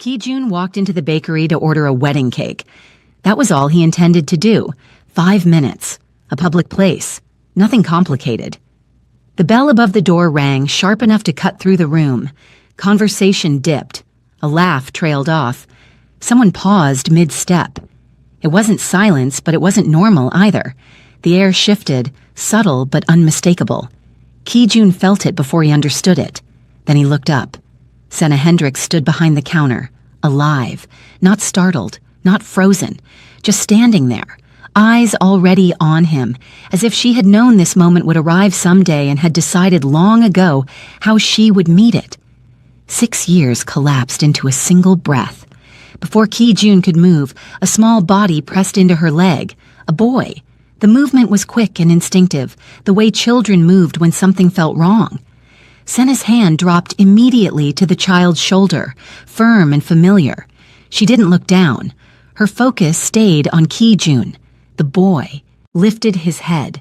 Ki-jun walked into the bakery to order a wedding cake. That was all he intended to do. 5 minutes. A public place. Nothing complicated. The bell above the door rang, sharp enough to cut through the room. Conversation dipped. A laugh trailed off. Someone paused mid-step. It wasn't silence, but it wasn't normal either. The air shifted, subtle but unmistakable. Ki-jun felt it before he understood it. Then he looked up. Senna Hendricks stood behind the counter, alive, not startled, not frozen, just standing there, eyes already on him, as if she had known this moment would arrive someday and had decided long ago how she would meet it. 6 years collapsed into a single breath. Before Ki-jun could move, a small body pressed into her leg, a boy. The movement was quick and instinctive, the way children moved when something felt wrong. Senna's hand dropped immediately to the child's shoulder, firm and familiar. She didn't look down. Her focus stayed on Ki-jun. The boy lifted his head.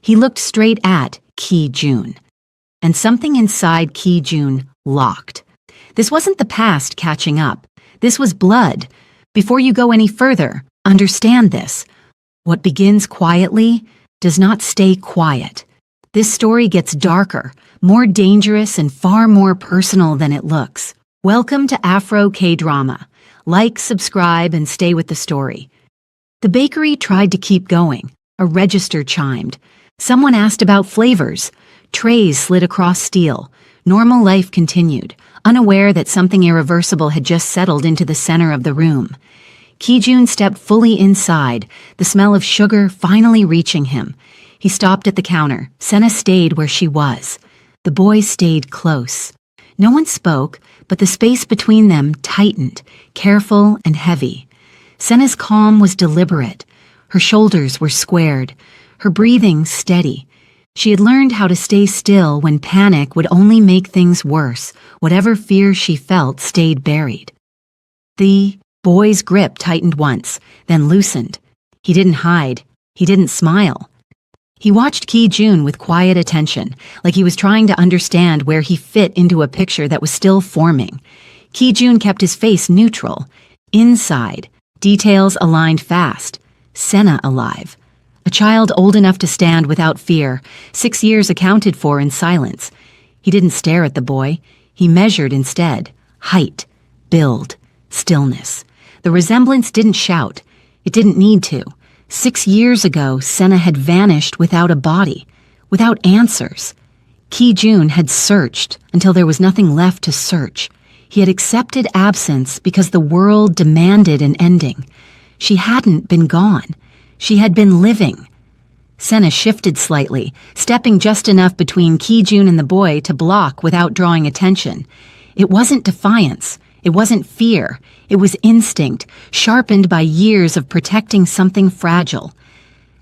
He looked straight at Ki-jun. And something inside Ki-jun locked. This wasn't the past catching up. This was blood. Before you go any further, understand this. What begins quietly does not stay quiet. This story gets darker, more dangerous, and far more personal than it looks. Welcome to Afro K-Drama. Like, subscribe, and stay with the story. The bakery tried to keep going. A register chimed. Someone asked about flavors. Trays slid across steel. Normal life continued, unaware that something irreversible had just settled into the center of the room. Ki-jun stepped fully inside, the smell of sugar finally reaching him. He stopped at the counter. Senna stayed where she was. The boy stayed close. No one spoke, but the space between them tightened, careful and heavy. Senna's calm was deliberate. Her shoulders were squared, her breathing steady. She had learned how to stay still when panic would only make things worse. Whatever fear she felt stayed buried. The boy's grip tightened once, then loosened. He didn't hide. He didn't smile. He watched Ki-jun with quiet attention, like he was trying to understand where he fit into a picture that was still forming. Ki-jun kept his face neutral. Inside, details aligned fast. Senna alive. A child old enough to stand without fear, 6 years accounted for in silence. He didn't stare at the boy. He measured instead. Height, build, stillness. The resemblance didn't shout. It didn't need to. 6 years ago, Senna had vanished without a body, without answers. Ki-jun had searched until there was nothing left to search. He had accepted absence because the world demanded an ending. She hadn't been gone. She had been living. Senna shifted slightly, stepping just enough between Ki-jun and the boy to block without drawing attention. It wasn't defiance. It wasn't fear. It was instinct, sharpened by years of protecting something fragile.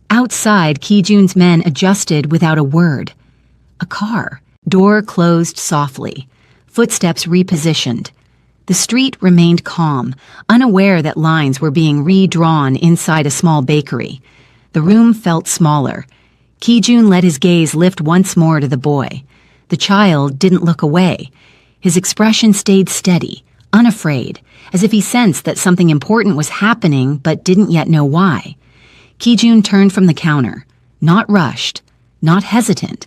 Outside, Ki-jun's men adjusted without a word. A car. Door closed softly. Footsteps repositioned. The street remained calm, unaware that lines were being redrawn inside a small bakery. The room felt smaller. Ki-jun let his gaze lift once more to the boy. The child didn't look away. His expression stayed steady, unafraid, as if he sensed that something important was happening but didn't yet know why. Ki-jun turned from the counter, not rushed, not hesitant.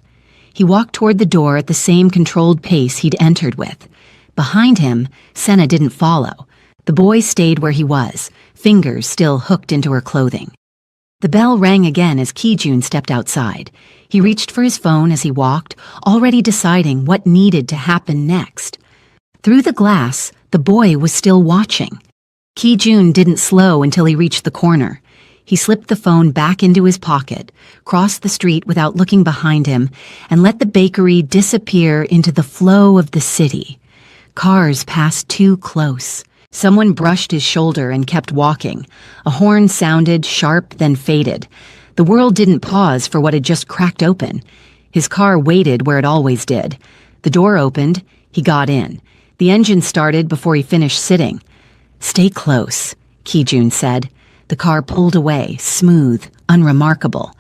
He walked toward the door at the same controlled pace he'd entered with. Behind him, Senna didn't follow. The boy stayed where he was, fingers still hooked into her clothing. The bell rang again as Ki-jun stepped outside. He reached for his phone as he walked, already deciding what needed to happen next. Through the glass, the boy was still watching. Ki-jun didn't slow until he reached the corner. He slipped the phone back into his pocket, crossed the street without looking behind him, and let the bakery disappear into the flow of the city. Cars passed too close. Someone brushed his shoulder and kept walking. A horn sounded, sharp, then faded. The world didn't pause for what had just cracked open. His car waited where it always did. The door opened. He got in. The engine started before he finished sitting. "Stay close," Ki-jun said. The car pulled away, smooth, unremarkable.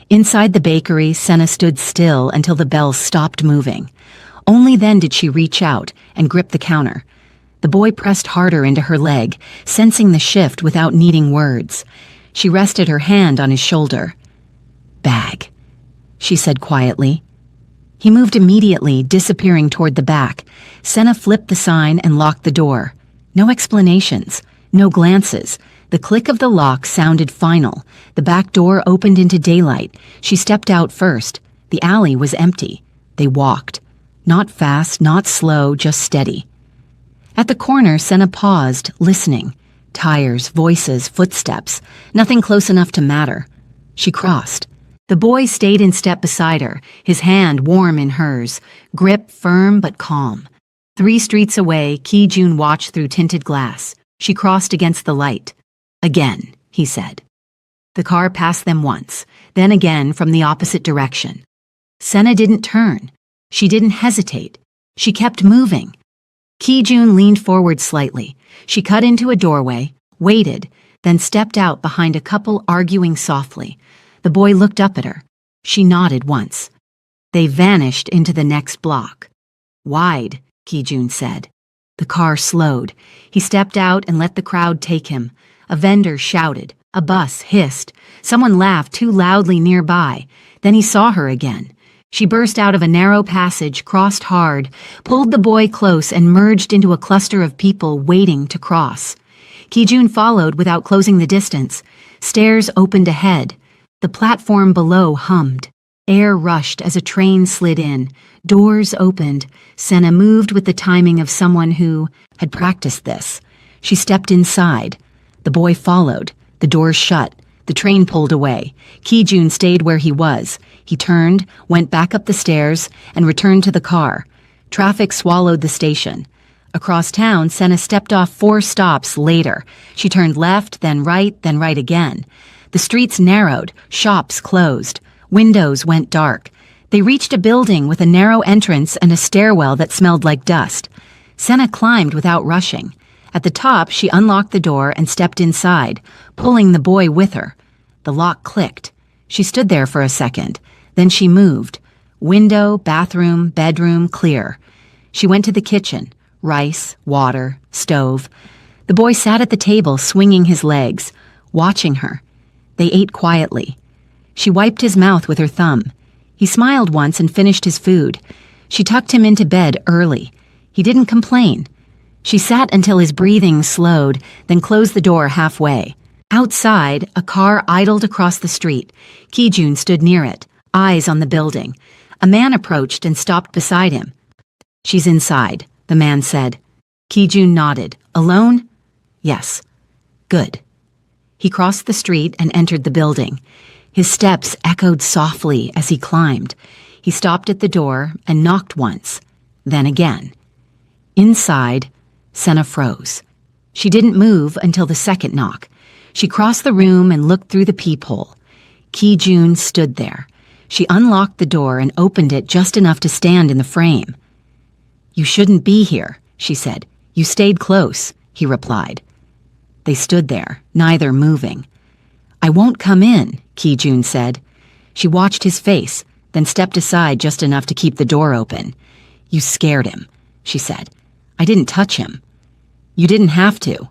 Inside the bakery, Senna stood still until the bell stopped moving. Only then did she reach out and grip the counter. The boy pressed harder into her leg, sensing the shift without needing words. She rested her hand on his shoulder. "Bag," she said quietly. He moved immediately, disappearing toward the back. Senna flipped the sign and locked the door. No explanations, no glances. The click of the lock sounded final. The back door opened into daylight. She stepped out first. The alley was empty. They walked. Not fast, not slow, just steady. At the corner, Senna paused, listening. Tires, voices, footsteps. Nothing close enough to matter. She crossed. The boy stayed in step beside her, his hand warm in hers, grip firm but calm. 3 streets away, Ki-jun watched through tinted glass. She crossed against the light. "Again," he said. The car passed them once, then again from the opposite direction. Senna didn't turn. She didn't hesitate. She kept moving. Ki-jun leaned forward slightly. She cut into a doorway, waited, then stepped out behind a couple arguing softly. The boy looked up at her. She nodded once. They vanished into the next block. "Wide," Ki-jun said. The car slowed. He stepped out and let the crowd take him. A vendor shouted. A bus hissed. Someone laughed too loudly nearby. Then he saw her again. She burst out of a narrow passage, crossed hard, pulled the boy close, and merged into a cluster of people waiting to cross. Ki-jun followed without closing the distance. Stairs opened ahead. The platform below hummed. Air rushed as a train slid in. Doors opened. Senna moved with the timing of someone who had practiced this. She stepped inside. The boy followed. The doors shut. The train pulled away. Ki-jun stayed where he was. He turned, went back up the stairs, and returned to the car. Traffic swallowed the station. Across town, Senna stepped off 4 stops later. She turned left, then right again. The streets narrowed, shops closed, windows went dark. They reached a building with a narrow entrance and a stairwell that smelled like dust. Senna climbed without rushing. At the top, she unlocked the door and stepped inside, pulling the boy with her. The lock clicked. She stood there for a second. Then she moved. Window, bathroom, bedroom, clear. She went to the kitchen. Rice, water, stove. The boy sat at the table, swinging his legs, watching her. They ate quietly. She wiped his mouth with her thumb. He smiled once and finished his food. She tucked him into bed early. He didn't complain. She sat until his breathing slowed, then closed the door halfway. Outside, a car idled across the street. Ki-jun stood near it, eyes on the building. A man approached and stopped beside him. "She's inside," the man said. Ki-jun nodded. "Alone?" "Yes." "Good." He crossed the street and entered the building. His steps echoed softly as he climbed. He stopped at the door and knocked once, then again. Inside, Senna froze. She didn't move until the second knock. She crossed the room and looked through the peephole. Ki-jun stood there. She unlocked the door and opened it just enough to stand in the frame. "You shouldn't be here," she said. "You stayed close," he replied. They stood there, neither moving. "I won't come in," Ki-jun said. She watched his face, then stepped aside just enough to keep the door open. "You scared him," she said. "I didn't touch him." "You didn't have to."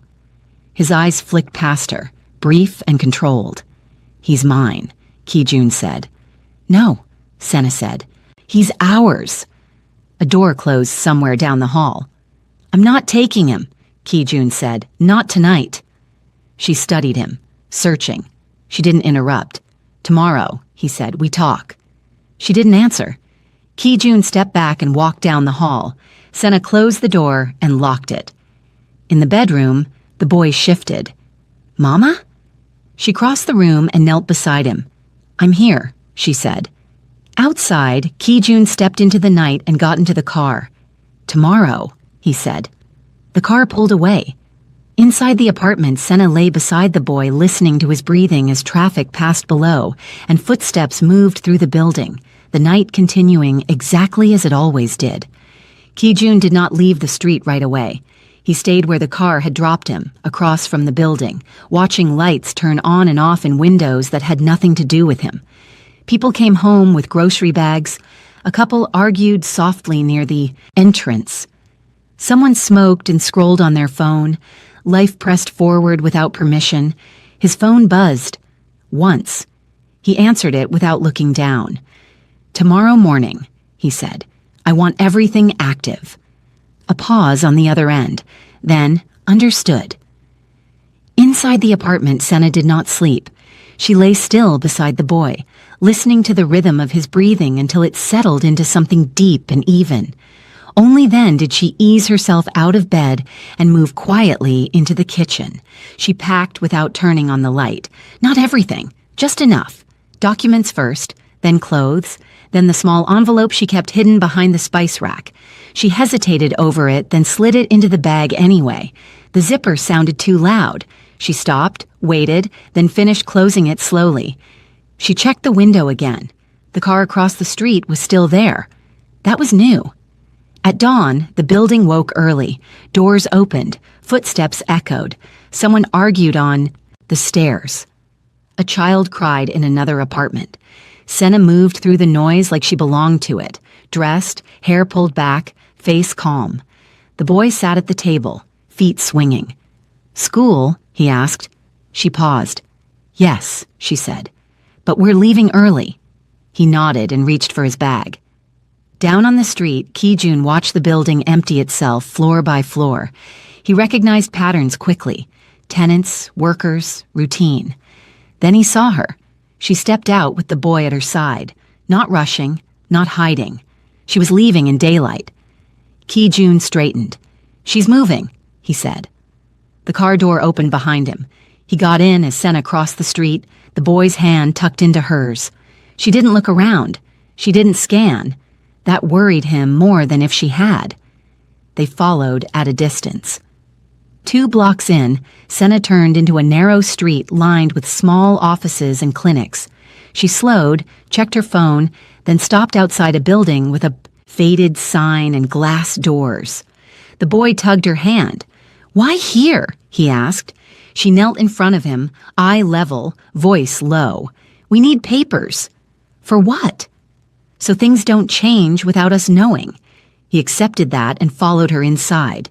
His eyes flicked past her, brief and controlled. "He's mine," Ki-jun said. "No," Senna said. "He's ours." A door closed somewhere down the hall. "I'm not taking him," Ki-jun said. "Not tonight." She studied him, searching. She didn't interrupt. "Tomorrow," he said, "we talk." She didn't answer. Ki-jun stepped back and walked down the hall. Senna closed the door and locked it. In the bedroom, the boy shifted. "Mama?" She crossed the room and knelt beside him. "I'm here," she said. Outside, Ki-jun stepped into the night and got into the car. "Tomorrow," he said. The car pulled away. Inside the apartment, Senna lay beside the boy, listening to his breathing as traffic passed below and footsteps moved through the building, the night continuing exactly as it always did. Ki-jun did not leave the street right away. He stayed where the car had dropped him, across from the building, watching lights turn on and off in windows that had nothing to do with him. People came home with grocery bags. A couple argued softly near the entrance. Someone smoked and scrolled on their phone. Life pressed forward without permission. His phone buzzed. Once. He answered it without looking down. "Tomorrow morning," he said. "I want everything active." A pause on the other end. Then, understood. Inside the apartment, Senna did not sleep. She lay still beside the boy, listening to the rhythm of his breathing until it settled into something deep and even. Only then did she ease herself out of bed and move quietly into the kitchen. She packed without turning on the light. Not everything, just enough. Documents first, then clothes, then the small envelope she kept hidden behind the spice rack. She hesitated over it, then slid it into the bag anyway. The zipper sounded too loud. She stopped, waited, then finished closing it slowly. She checked the window again. The car across the street was still there. That was new. At dawn, the building woke early. Doors opened. Footsteps echoed. Someone argued on the stairs. A child cried in another apartment. Senna moved through the noise like she belonged to it, dressed, hair pulled back, face calm. The boy sat at the table, feet swinging. "School?" he asked. She paused. "Yes," she said. "But we're leaving early." He nodded and reached for his bag. Down on the street, Ki-jun watched the building empty itself floor by floor. He recognized patterns quickly. Tenants, workers, routine. Then he saw her. She stepped out with the boy at her side, not rushing, not hiding. She was leaving in daylight. Ki-jun straightened. "She's moving," he said. The car door opened behind him. He got in as Senna crossed the street, the boy's hand tucked into hers. She didn't look around. She didn't scan. That worried him more than if she had. They followed at a distance. 2 blocks in, Senna turned into a narrow street lined with small offices and clinics. She slowed, checked her phone, then stopped outside a building with a faded sign and glass doors. The boy tugged her hand. "Why here?" he asked. She knelt in front of him, eye level, voice low. "We need papers." "For what?" "So things don't change without us knowing." He accepted that and followed her inside.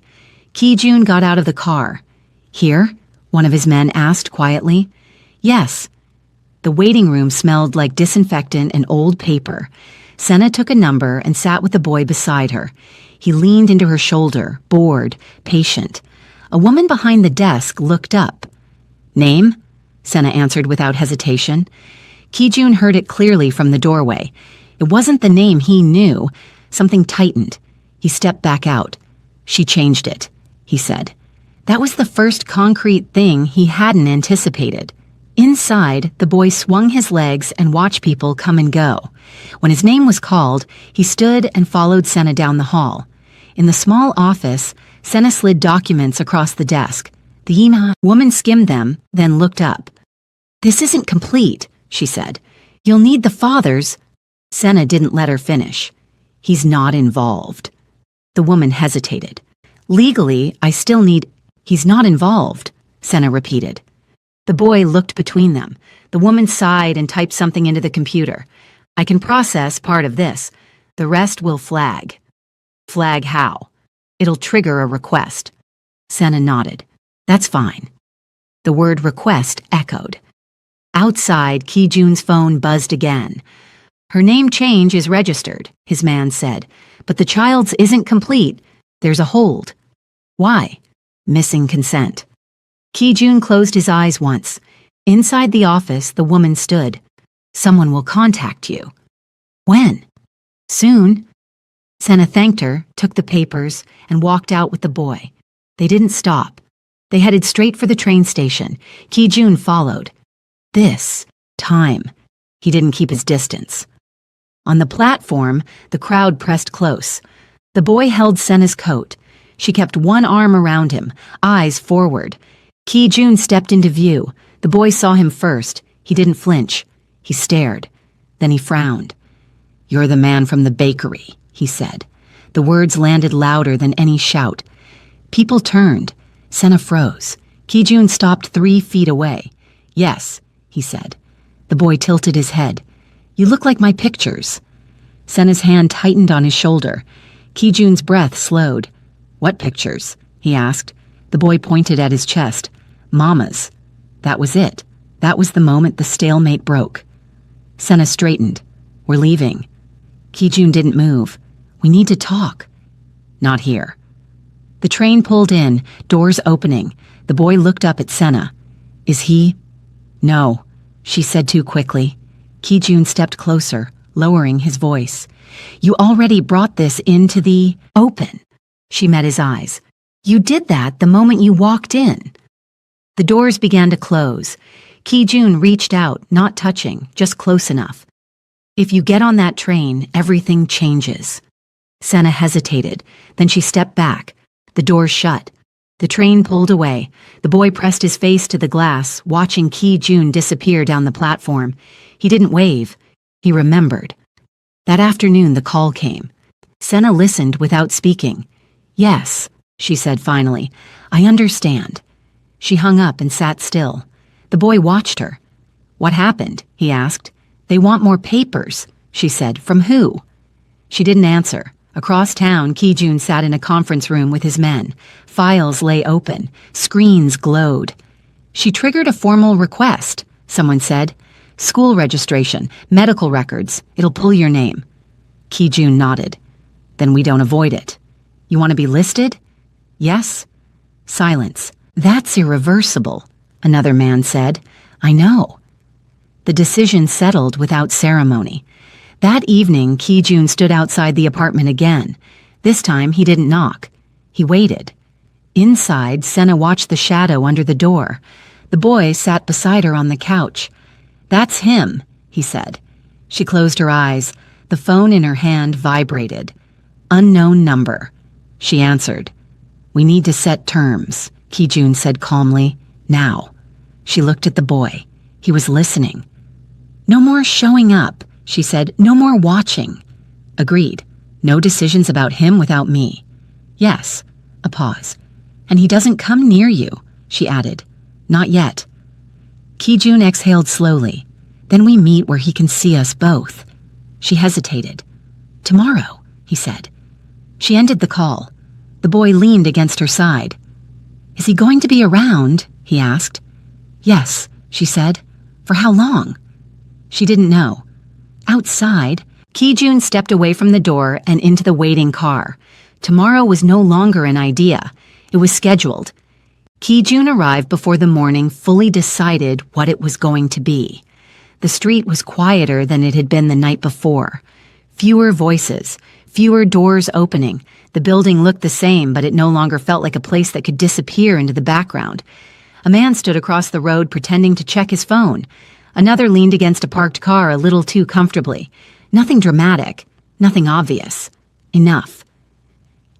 Ki-jun got out of the car. "Here?" one of his men asked quietly. "Yes." The waiting room smelled like disinfectant and old paper. Senna took a number and sat with the boy beside her. He leaned into her shoulder, bored, patient. A woman behind the desk looked up. "Name?" Senna answered without hesitation. Ki-jun heard it clearly from the doorway. It wasn't the name he knew. Something tightened. He stepped back out. "She changed it," he said. That was the first concrete thing he hadn't anticipated. Inside, the boy swung his legs and watched people come and go. When his name was called, he stood and followed Senna down the hall. In the small office, Senna slid documents across the desk. The woman skimmed them, then looked up. "This isn't complete," she said. "You'll need the father's—" Senna didn't let her finish. "He's not involved." The woman hesitated. "Legally, I still need—" "He's not involved," Senna repeated. The boy looked between them. The woman sighed and typed something into the computer. "I can process part of this. The rest will flag." "Flag how?" "It'll trigger a request." Senna nodded. "That's fine." The word request echoed. Outside, Ki-jun's phone buzzed again. "Her name change is registered," his man said, "but the child's isn't complete. There's a hold." "Why?" "Missing consent." Ki-jun closed his eyes once. Inside the office, the woman stood. "Someone will contact you." "When?" "Soon." Senna thanked her, took the papers, and walked out with the boy. They didn't stop. They headed straight for the train station. Ki-jun followed. This time, he didn't keep his distance. On the platform, the crowd pressed close. The boy held Senna's coat. She kept one arm around him, eyes forward. Ki-jun stepped into view. The boy saw him first. He didn't flinch. He stared. Then he frowned. "You're the man from the bakery," he said. The words landed louder than any shout. People turned. Senna froze. Ki-jun stopped 3 feet away. "Yes," he said. The boy tilted his head. "You look like my pictures." Senna's hand tightened on his shoulder. Ki-jun's breath slowed. What pictures? He asked. The boy pointed at his chest. Mama's. That was it. That was the moment the stalemate broke. Senna straightened. We're leaving. Kijun didn't move. We need to talk. Not here. The train pulled in, doors opening. The boy looked up at Senna. Is he? No, she said too quickly. Kijun stepped closer, lowering his voice. You already brought this into the open. She met his eyes. You did that the moment you walked in. The doors began to close. Kijun reached out, not touching, just close enough. If you get on that train, everything changes. Senna hesitated. Then she stepped back. The doors shut. The train pulled away. The boy pressed his face to the glass, watching Kijun disappear down the platform. He didn't wave. He remembered. That afternoon the call came. Senna listened without speaking. Yes, she said finally. I understand. She hung up and sat still. The boy watched her. What happened? He asked. They want more papers, she said. From who? She didn't answer. Across town, Kijun sat in a conference room with his men. Files lay open. Screens glowed. She triggered a formal request, someone said. School registration, medical records. It'll pull your name. Kijun nodded. Then we don't avoid it. You want to be listed? Yes? Silence. That's irreversible, another man said. I know. The decision settled without ceremony. That evening, Kijun stood outside the apartment again. This time, he didn't knock. He waited. Inside, Senna watched the shadow under the door. The boy sat beside her on the couch. That's him, he said. She closed her eyes. The phone in her hand vibrated. Unknown number. She answered. We need to set terms, Kijun said calmly. Now. She looked at the boy. He was listening. No more showing up, she said. No more watching. Agreed. No decisions about him without me. Yes. A pause. And he doesn't come near you, she added. Not yet. Kijun exhaled slowly. Then we meet where he can see us both. She hesitated. Tomorrow, he said. She ended the call. The boy leaned against her side. Is he going to be around? He asked. Yes, she said. For how long? She didn't know. Outside, Kijun stepped away from the door and into the waiting car. Tomorrow was no longer an idea. It was scheduled. Kijun arrived before the morning fully decided what it was going to be. The street was quieter than it had been the night before. Fewer voices, fewer doors opening. The building looked the same, but it no longer felt like a place that could disappear into the background. A man stood across the road pretending to check his phone. Another leaned against a parked car a little too comfortably. Nothing dramatic, nothing obvious. Enough.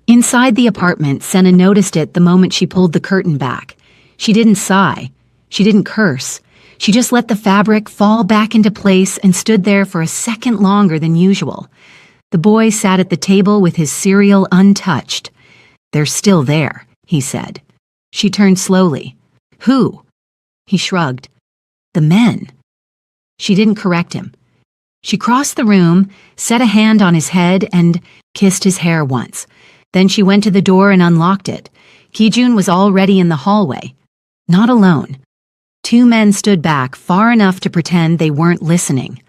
Inside the apartment, Senna noticed it the moment she pulled the curtain back. She didn't sigh. She didn't curse. She just let the fabric fall back into place and stood there for a second longer than usual. The boy sat at the table with his cereal untouched. They're still there, he said. She turned slowly. Who? He shrugged. The men. She didn't correct him. She crossed the room, set a hand on his head, and kissed his hair once. Then she went to the door and unlocked it. Kijun was already in the hallway. Not alone. Two men stood back far enough to pretend they weren't listening.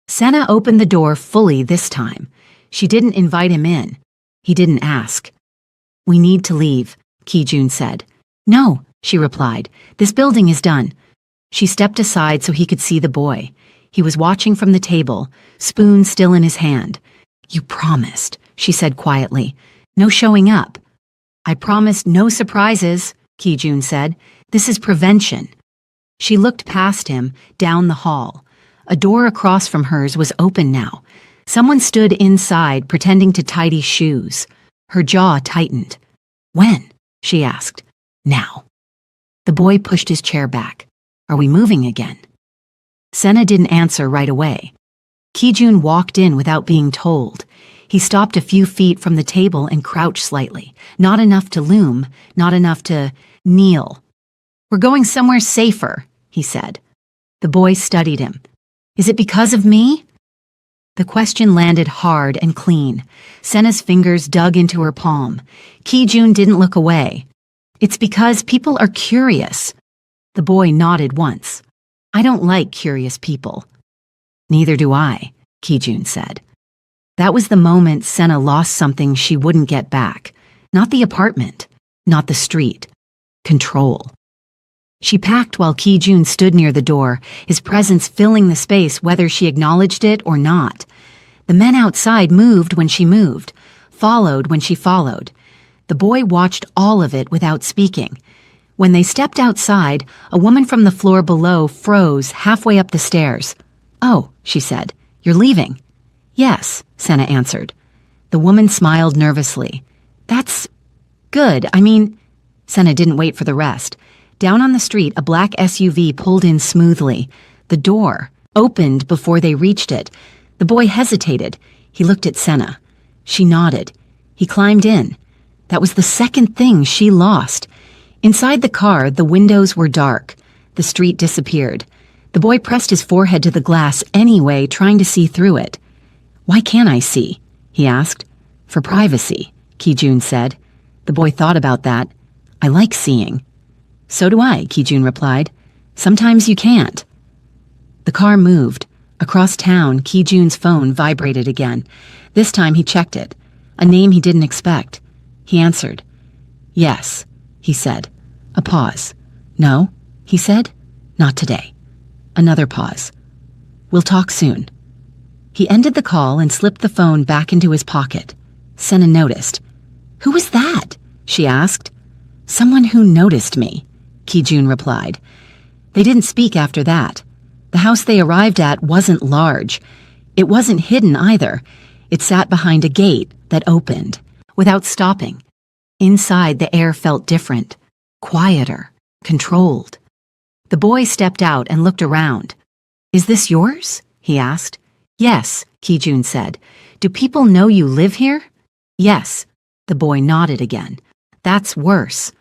Senna opened the door fully this time. She didn't invite him in. He didn't ask. We need to leave, Kijun said. No, she replied. This building is done. She stepped aside so he could see the boy. He was watching from the table, spoon still in his hand. You promised, she said quietly. No showing up. I promised no surprises, Kijun said. This is prevention. She looked past him, down the hall. A door across from hers was open now. Someone stood inside, pretending to tidy shoes. Her jaw tightened. When? She asked. Now. The boy pushed his chair back. Are we moving again? Senna didn't answer right away. Kijun walked in without being told. He stopped a few feet from the table and crouched slightly. Not enough to loom, not enough to kneel. We're going somewhere safer, he said. The boy studied him. Is it because of me? The question landed hard and clean. Senna's fingers dug into her palm. Ki-jun didn't look away. It's because people are curious. The boy nodded once. I don't like curious people. Neither do I, Ki-jun said. That was the moment Senna lost something she wouldn't get back. Not the apartment, not the street. Control. She packed while Ki-jun stood near the door, his presence filling the space whether she acknowledged it or not. The men outside moved when she moved, followed when she followed. The boy watched all of it without speaking. When they stepped outside, a woman from the floor below froze halfway up the stairs. Oh, she said, you're leaving? Yes, Senna answered. The woman smiled nervously. That's good. Senna didn't wait for the rest. Down on the street, a black SUV pulled in smoothly. The door opened before they reached it. The boy hesitated. He looked at Senna. She nodded. He climbed in. That was the second thing she lost. Inside the car, the windows were dark. The street disappeared. The boy pressed his forehead to the glass anyway, trying to see through it. Why can't I see? He asked. For privacy, Ki-jun said. The boy thought about that. I like seeing. So do I, Ki-jun replied. Sometimes you can't. The car moved. Across town, Ki-jun's phone vibrated again. This time he checked it. A name he didn't expect. He answered. Yes, he said. A pause. No, he said. Not today. Another pause. We'll talk soon. He ended the call and slipped the phone back into his pocket. Senna noticed. Who was that? She asked. Someone who noticed me, Ki-jun replied. They didn't speak after that. The house they arrived at wasn't large. It wasn't hidden either. It sat behind a gate that opened, without stopping. Inside, the air felt different, quieter, controlled. The boy stepped out and looked around. Is this yours? He asked. Yes, Ki-jun said. Do people know you live here? Yes. The boy nodded again. That's worse.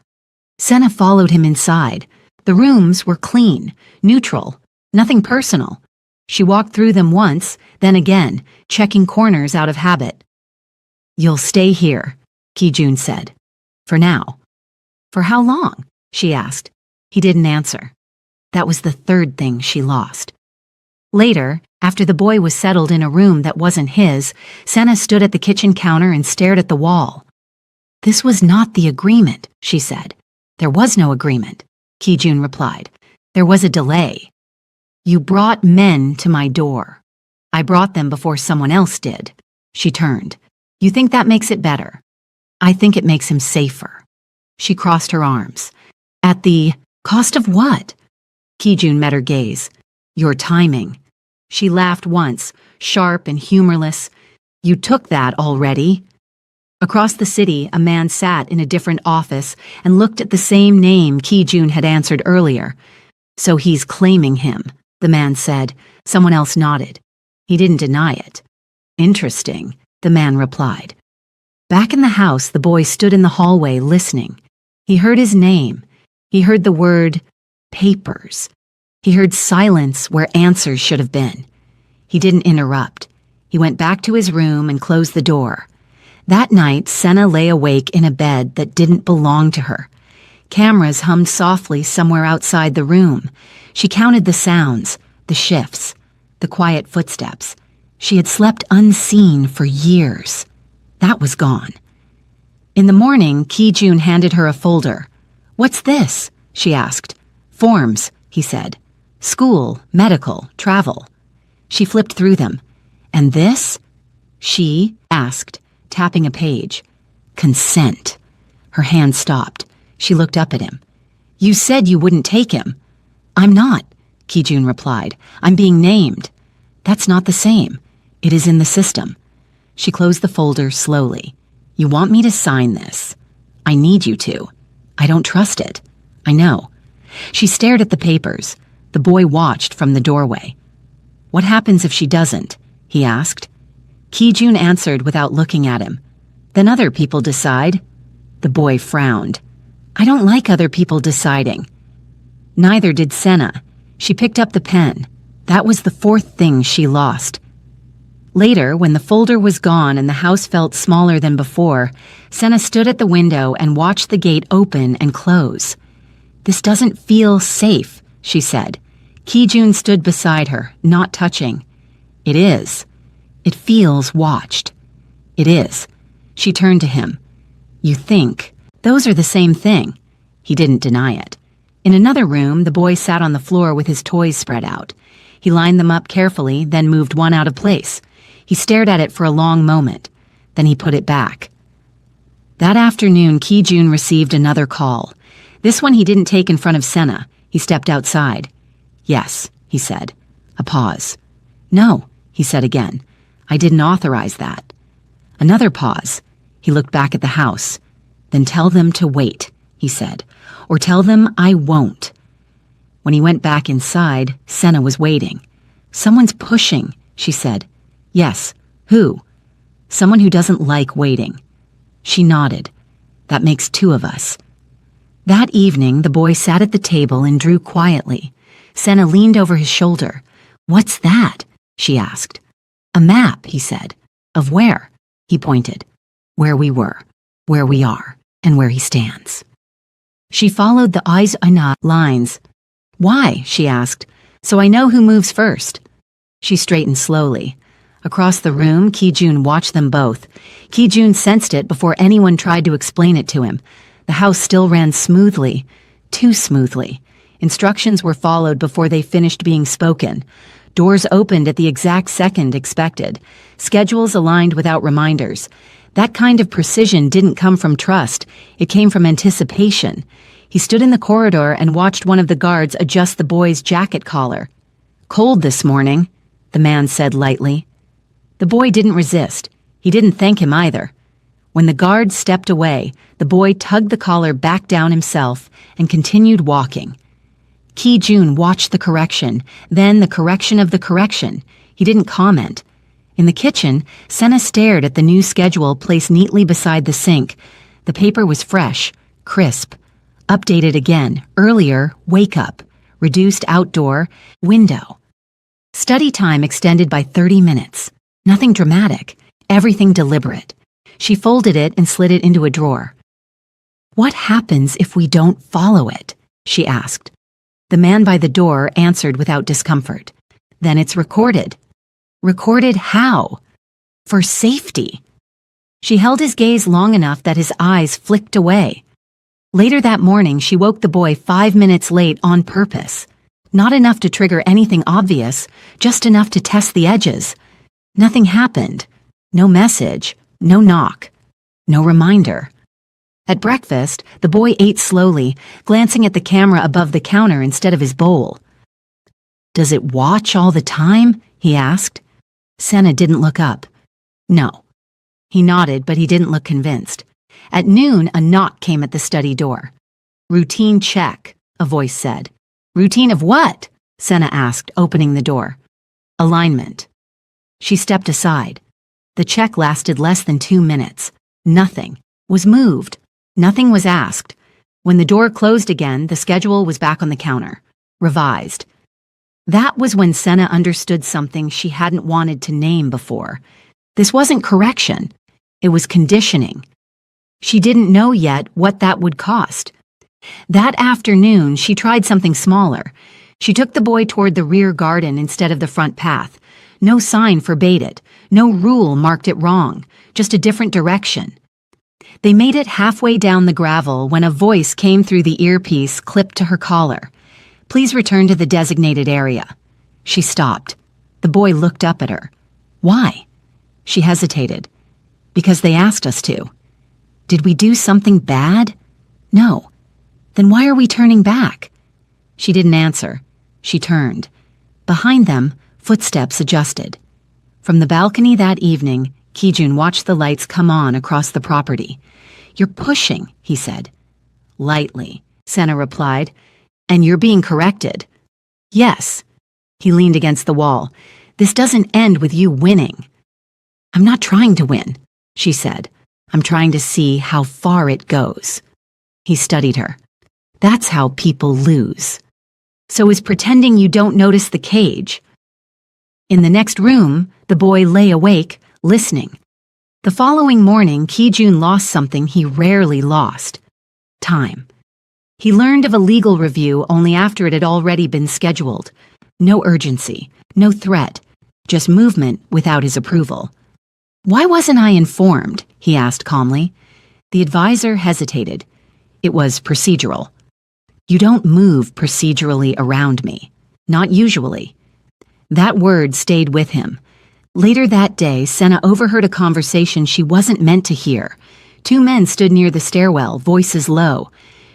Senna followed him inside. The rooms were clean, neutral, nothing personal. She walked through them once, then again, checking corners out of habit. You'll stay here, Ki-jun said. For now. For how long? She asked. He didn't answer. That was the third thing she lost. Later, after the boy was settled in a room that wasn't his, Senna stood at the kitchen counter and stared at the wall. This was not the agreement, she said. There was no agreement, Ki-jun replied. There was a delay. You brought men to my door. I brought them before someone else did. She turned. You think that makes it better? I think it makes him safer. She crossed her arms. At the cost of what? Ki-jun met her gaze. Your timing. She laughed once, sharp and humorless. You took that already. Across the city, a man sat in a different office and looked at the same name Ki-jun had answered earlier. So he's claiming him, the man said. Someone else nodded. He didn't deny it. Interesting, the man replied. Back in the house, the boy stood in the hallway listening. He heard his name. He heard the word papers. He heard silence where answers should have been. He didn't interrupt. He went back to his room and closed the door. That night, Senna lay awake in a bed that didn't belong to her. Cameras hummed softly somewhere outside the room. She counted the sounds, the shifts, the quiet footsteps. She had slept unseen for years. That was gone. In the morning, Ki-jun handed her a folder. What's this? She asked. Forms, he said. School, medical, travel. She flipped through them. And this? She asked, tapping a page. Consent. Her hand stopped. She looked up at him. You said you wouldn't take him. I'm not, Ki-jun replied. I'm being named. That's not the same. It is in the system. She closed the folder slowly. You want me to sign this? I need you to. I don't trust it. I know. She stared at the papers. The boy watched from the doorway. What happens if she doesn't? He asked. Ki-jun answered without looking at him. Then other people decide. The boy frowned. I don't like other people deciding. Neither did Senna. She picked up the pen. That was the fourth thing she lost. Later, when the folder was gone and the house felt smaller than before, Senna stood at the window and watched the gate open and close. "This doesn't feel safe," she said. Ki-jun stood beside her, not touching. "It is. It feels watched." "It is." She turned to him. "You think. Those are the same thing." He didn't deny it. In another room, the boy sat on the floor with his toys spread out. He lined them up carefully, then moved one out of place. He stared at it for a long moment. Then he put it back. That afternoon, Ki-jun received another call. This one he didn't take in front of Senna. He stepped outside. "Yes," he said. A pause. "No," he said again. "I didn't authorize that." Another pause. He looked back at the house. "Then tell them to wait," he said. "Or tell them I won't." When he went back inside, Senna was waiting. "Someone's pushing," she said. "Yes. Who?" "Someone who doesn't like waiting." She nodded. "That makes two of us." That evening, the boy sat at the table and drew quietly. Senna leaned over his shoulder. "What's that?" she asked. "A map," he said. "Of where?" He pointed. "Where we were, where we are, and where he stands." She followed the eyes lines. "Why?" she asked. "So I know who moves first." She straightened slowly. Across the room, Ki-jun watched them both. Ki-jun sensed it before anyone tried to explain it to him. The house still ran smoothly, too smoothly. Instructions were followed before they finished being spoken. Doors opened at the exact second expected. Schedules aligned without reminders. That kind of precision didn't come from trust. It came from anticipation. He stood in the corridor and watched one of the guards adjust the boy's jacket collar. "Cold this morning," the man said lightly. The boy didn't resist. He didn't thank him either. When the guard stepped away, the boy tugged the collar back down himself and continued walking. Ki-jun watched the correction, then the correction of the correction. He didn't comment. In the kitchen, Senna stared at the new schedule placed neatly beside the sink. The paper was fresh, crisp. Updated again, earlier, wake up. Reduced outdoor, window. Study time extended by 30 minutes. Nothing dramatic, everything deliberate. She folded it and slid it into a drawer. "What happens if we don't follow it?" she asked. The man by the door answered without discomfort. "Then it's recorded." "Recorded how?" "For safety." She held his gaze long enough that his eyes flicked away. Later that morning, she woke the boy 5 minutes late on purpose. Not enough to trigger anything obvious, just enough to test the edges. Nothing happened. No message, no knock, no reminder. At breakfast, the boy ate slowly, glancing at the camera above the counter instead of his bowl. "Does it watch all the time?" he asked. Senna didn't look up. "No." He nodded, but he didn't look convinced. At noon, a knock came at the study door. "Routine check," a voice said. "Routine of what?" Senna asked, opening the door. "Alignment." She stepped aside. The check lasted less than 2 minutes. Nothing was moved. Nothing was asked. When the door closed again, the schedule was back on the counter. Revised. That was when Senna understood something she hadn't wanted to name before. This wasn't correction. It was conditioning. She didn't know yet what that would cost. That afternoon, she tried something smaller. She took the boy toward the rear garden instead of the front path. No sign forbade it. No rule marked it wrong. Just a different direction. They made it halfway down the gravel when a voice came through the earpiece clipped to her collar. "Please return to the designated area." She stopped. The boy looked up at her. "Why?" She hesitated. "Because they asked us to." "Did we do something bad?" "No." "Then why are we turning back?" She didn't answer. She turned. Behind them, footsteps adjusted. From the balcony that evening, Ki-jun watched the lights come on across the property. "You're pushing," he said. "Lightly," Senna replied. "And you're being corrected." "Yes." He leaned against the wall. "This doesn't end with you winning." "I'm not trying to win," she said. "I'm trying to see how far it goes." He studied her. "That's how people lose." "So is pretending you don't notice the cage." In the next room, the boy lay awake, listening. The following morning, Ki-jun lost something he rarely lost: time. He learned of a legal review only after it had already been scheduled. No urgency, no threat, just movement without his approval. "Why wasn't I informed?" he asked calmly. The advisor hesitated. It was procedural. "You don't move procedurally around me. Not usually." That word stayed with him. Later that day, Senna overheard a conversation she wasn't meant to hear. Two men stood near the stairwell, voices low.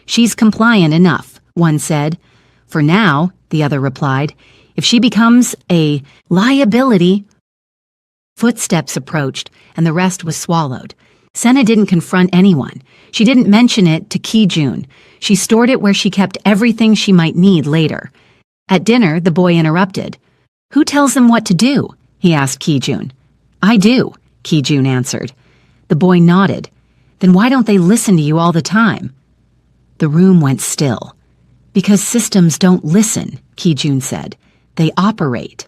"She's compliant enough," one said. "For now," the other replied. "If she becomes a liability—" Footsteps approached, and the rest was swallowed. Senna didn't confront anyone. She didn't mention it to Ki-jun. She stored it where she kept everything she might need later. At dinner, the boy interrupted. "Who tells them what to do?" he asked Ki-jun. "I do," Ki-jun answered. The boy nodded. "Then why don't they listen to you all the time?" The room went still. "Because systems don't listen," Ki-jun said. "They operate."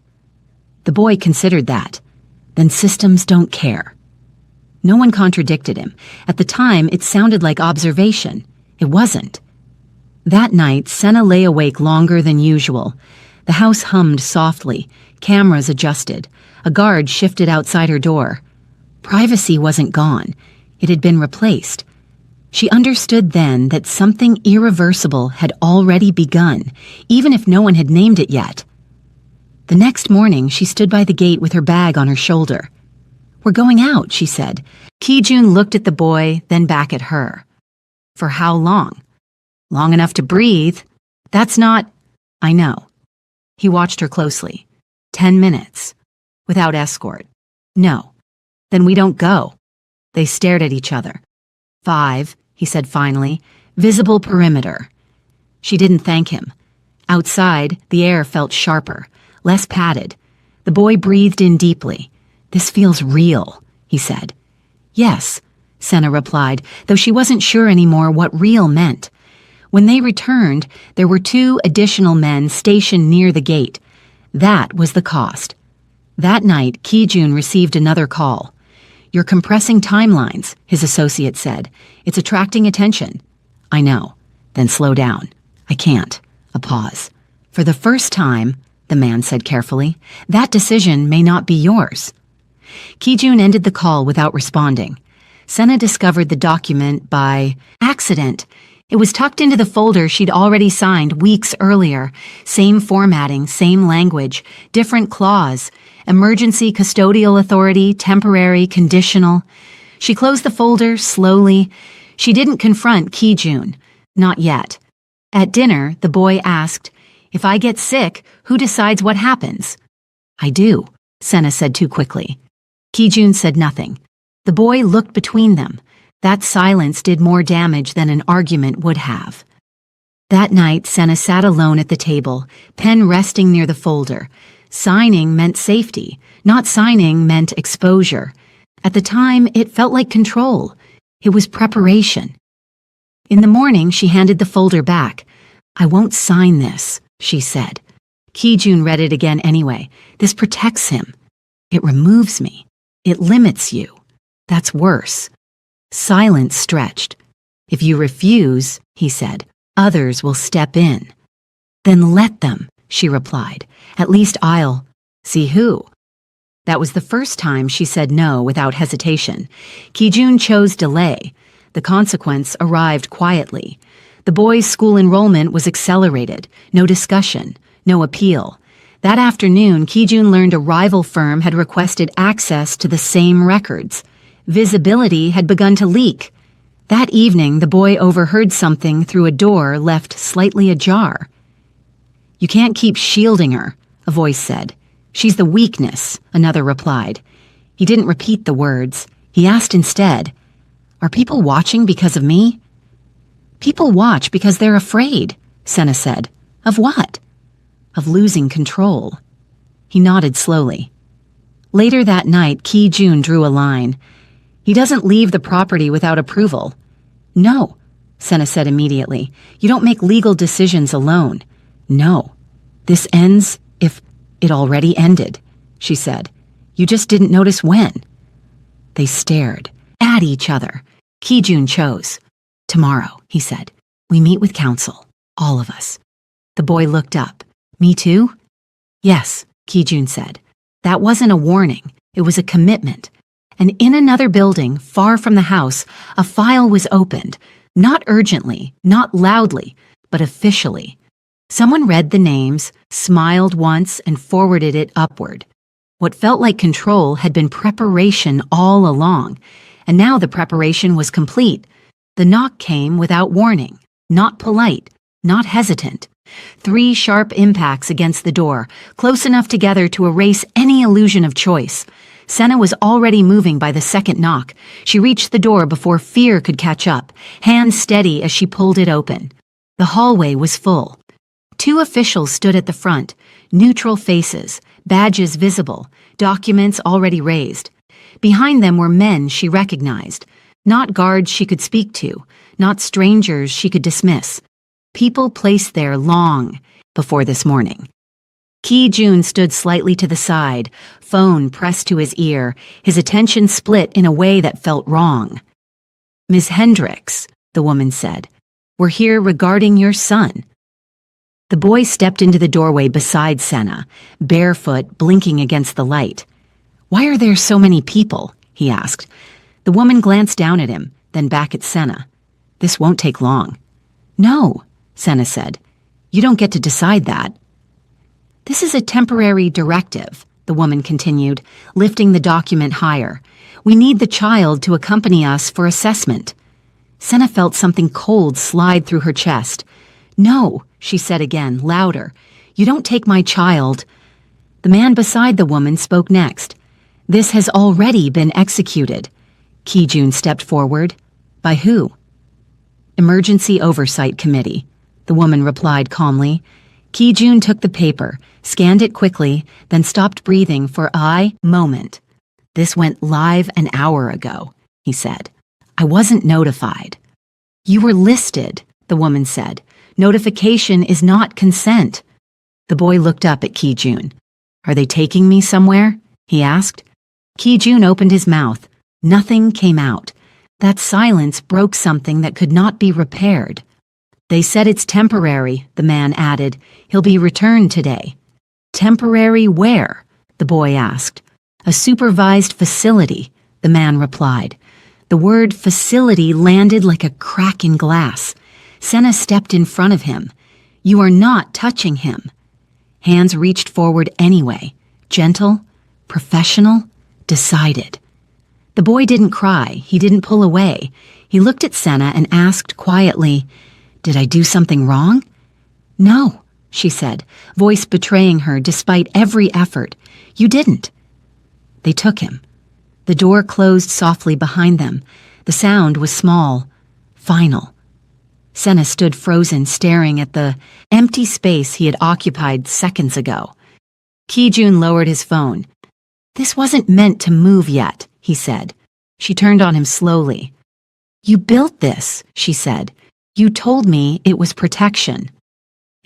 The boy considered that. Then systems don't care. No one contradicted him. At the time, it sounded like observation. It wasn't. That night, Senna lay awake longer than usual. The house hummed softly. Cameras adjusted. A guard shifted outside her door. Privacy wasn't gone. It had been replaced. She understood then that something irreversible had already begun, even if no one had named it yet. The next morning, she stood by the gate with her bag on her shoulder. "We're going out," she said. Ki-jun looked at the boy, then back at her. "For how long?" "Long enough to breathe." "That's not—" "I know." He watched her closely. 10 minutes. "Without escort." "No." "Then we don't go." They stared at each other. 5, he said finally. "Visible perimeter." She didn't thank him. Outside, the air felt sharper, less padded. The boy breathed in deeply. "This feels real," he said. "Yes," Senna replied, though she wasn't sure anymore what real meant. When they returned, there were 2 additional men stationed near the gate. That was the cost. That night, Ki-jun received another call. "You're compressing timelines," his associate said. "It's attracting attention." "I know." "Then slow down." "I can't." A pause. "For the first time," the man said carefully, "that decision may not be yours." Ki-jun ended the call without responding. Senna discovered the document by accident. It was tucked into the folder she'd already signed weeks earlier. Same formatting, same language, different clause. Emergency custodial authority, temporary, conditional. She closed the folder slowly. She didn't confront Ki-jun. Not yet. At dinner, the boy asked, "If I get sick, who decides what happens?" "I do," Senna said too quickly. Ki-jun said nothing. The boy looked between them. That silence did more damage than an argument would have. That night, Senna sat alone at the table, pen resting near the folder. Signing meant safety. Not signing meant exposure. At the time, it felt like control. It was preparation. In the morning, she handed the folder back. "I won't sign this," she said. Ki-jun read it again anyway. "This protects him. It removes me. It limits you. That's worse." Silence stretched. "If you refuse," he said, "others will step in." "Then let them," she replied. "At least I'll—" "See who?" That was the first time she said no without hesitation. Ki-jun chose delay. The consequence arrived quietly. The boy's school enrollment was accelerated. No discussion. No appeal. That afternoon, Ki-jun learned a rival firm had requested access to the same records. Visibility had begun to leak. That evening, the boy overheard something through a door left slightly ajar. "You can't keep shielding her," a voice said. "She's the weakness," another replied. He didn't repeat the words. He asked instead, "Are people watching because of me?" "People watch because they're afraid," Senna said. "Of what?" "Of losing control." He nodded slowly. Later that night, Ki-jun drew a line. "He doesn't leave the property without approval." "No," Senna said immediately. "You don't make legal decisions alone." "No. This ends if it already ended." she said. You just didn't notice when. They stared at each other. Ki-jun chose. Tomorrow, he said. We meet with counsel. All of us. The boy looked up. Me too? Yes, Ki-jun said. That wasn't a warning. It was a commitment. And in another building, far from the house, a file was opened. Not urgently, not loudly, but officially. Someone read the names, smiled once, and forwarded it upward. What felt like control had been preparation all along, and now the preparation was complete. The knock came without warning, not polite, not hesitant. 3 sharp impacts against the door, close enough together to erase any illusion of choice. Senna was already moving by the second knock. She reached the door before fear could catch up, hands steady as she pulled it open. The hallway was full. 2 officials stood at the front, neutral faces, badges visible, documents already raised. Behind them were men she recognized, not guards she could speak to, not strangers she could dismiss. People placed there long before this morning. Ki-jun stood slightly to the side, phone pressed to his ear, his attention split in a way that felt wrong. Miss Hendricks, the woman said, we're here regarding your son. The boy stepped into the doorway beside Senna, barefoot, blinking against the light. Why are there so many people? He asked. The woman glanced down at him, then back at Senna. This won't take long. No, Senna said. You don't get to decide that. This is a temporary directive, the woman continued, lifting the document higher. We need the child to accompany us for assessment. Senna felt something cold slide through her chest. No, she said again, louder. You don't take my child. The man beside the woman spoke next. This has already been executed. Ki-jun stepped forward. By who? Emergency Oversight Committee, the woman replied calmly. Ki-jun took the paper, scanned it quickly, then stopped breathing for a moment. This went live an hour ago, he said. I wasn't notified. You were listed, the woman said. Notification is not consent. The boy looked up at Ki-jun. Are they taking me somewhere? He asked. Ki-jun opened his mouth. Nothing came out. That silence broke something that could not be repaired. They said it's temporary, the man added. He'll be returned today. Temporary where? The boy asked. A supervised facility, the man replied. The word facility landed like a crack in glass. Senna stepped in front of him. You are not touching him. Hands reached forward anyway. Gentle, professional, decided. The boy didn't cry. He didn't pull away. He looked at Senna and asked quietly, Did I do something wrong? No, she said, voice betraying her despite every effort. You didn't. They took him. The door closed softly behind them. The sound was small, final. Senna stood frozen, staring at the empty space he had occupied seconds ago. Ki-jun lowered his phone. This wasn't meant to move yet, he said. She turned on him slowly. You built this, she said. You told me it was protection.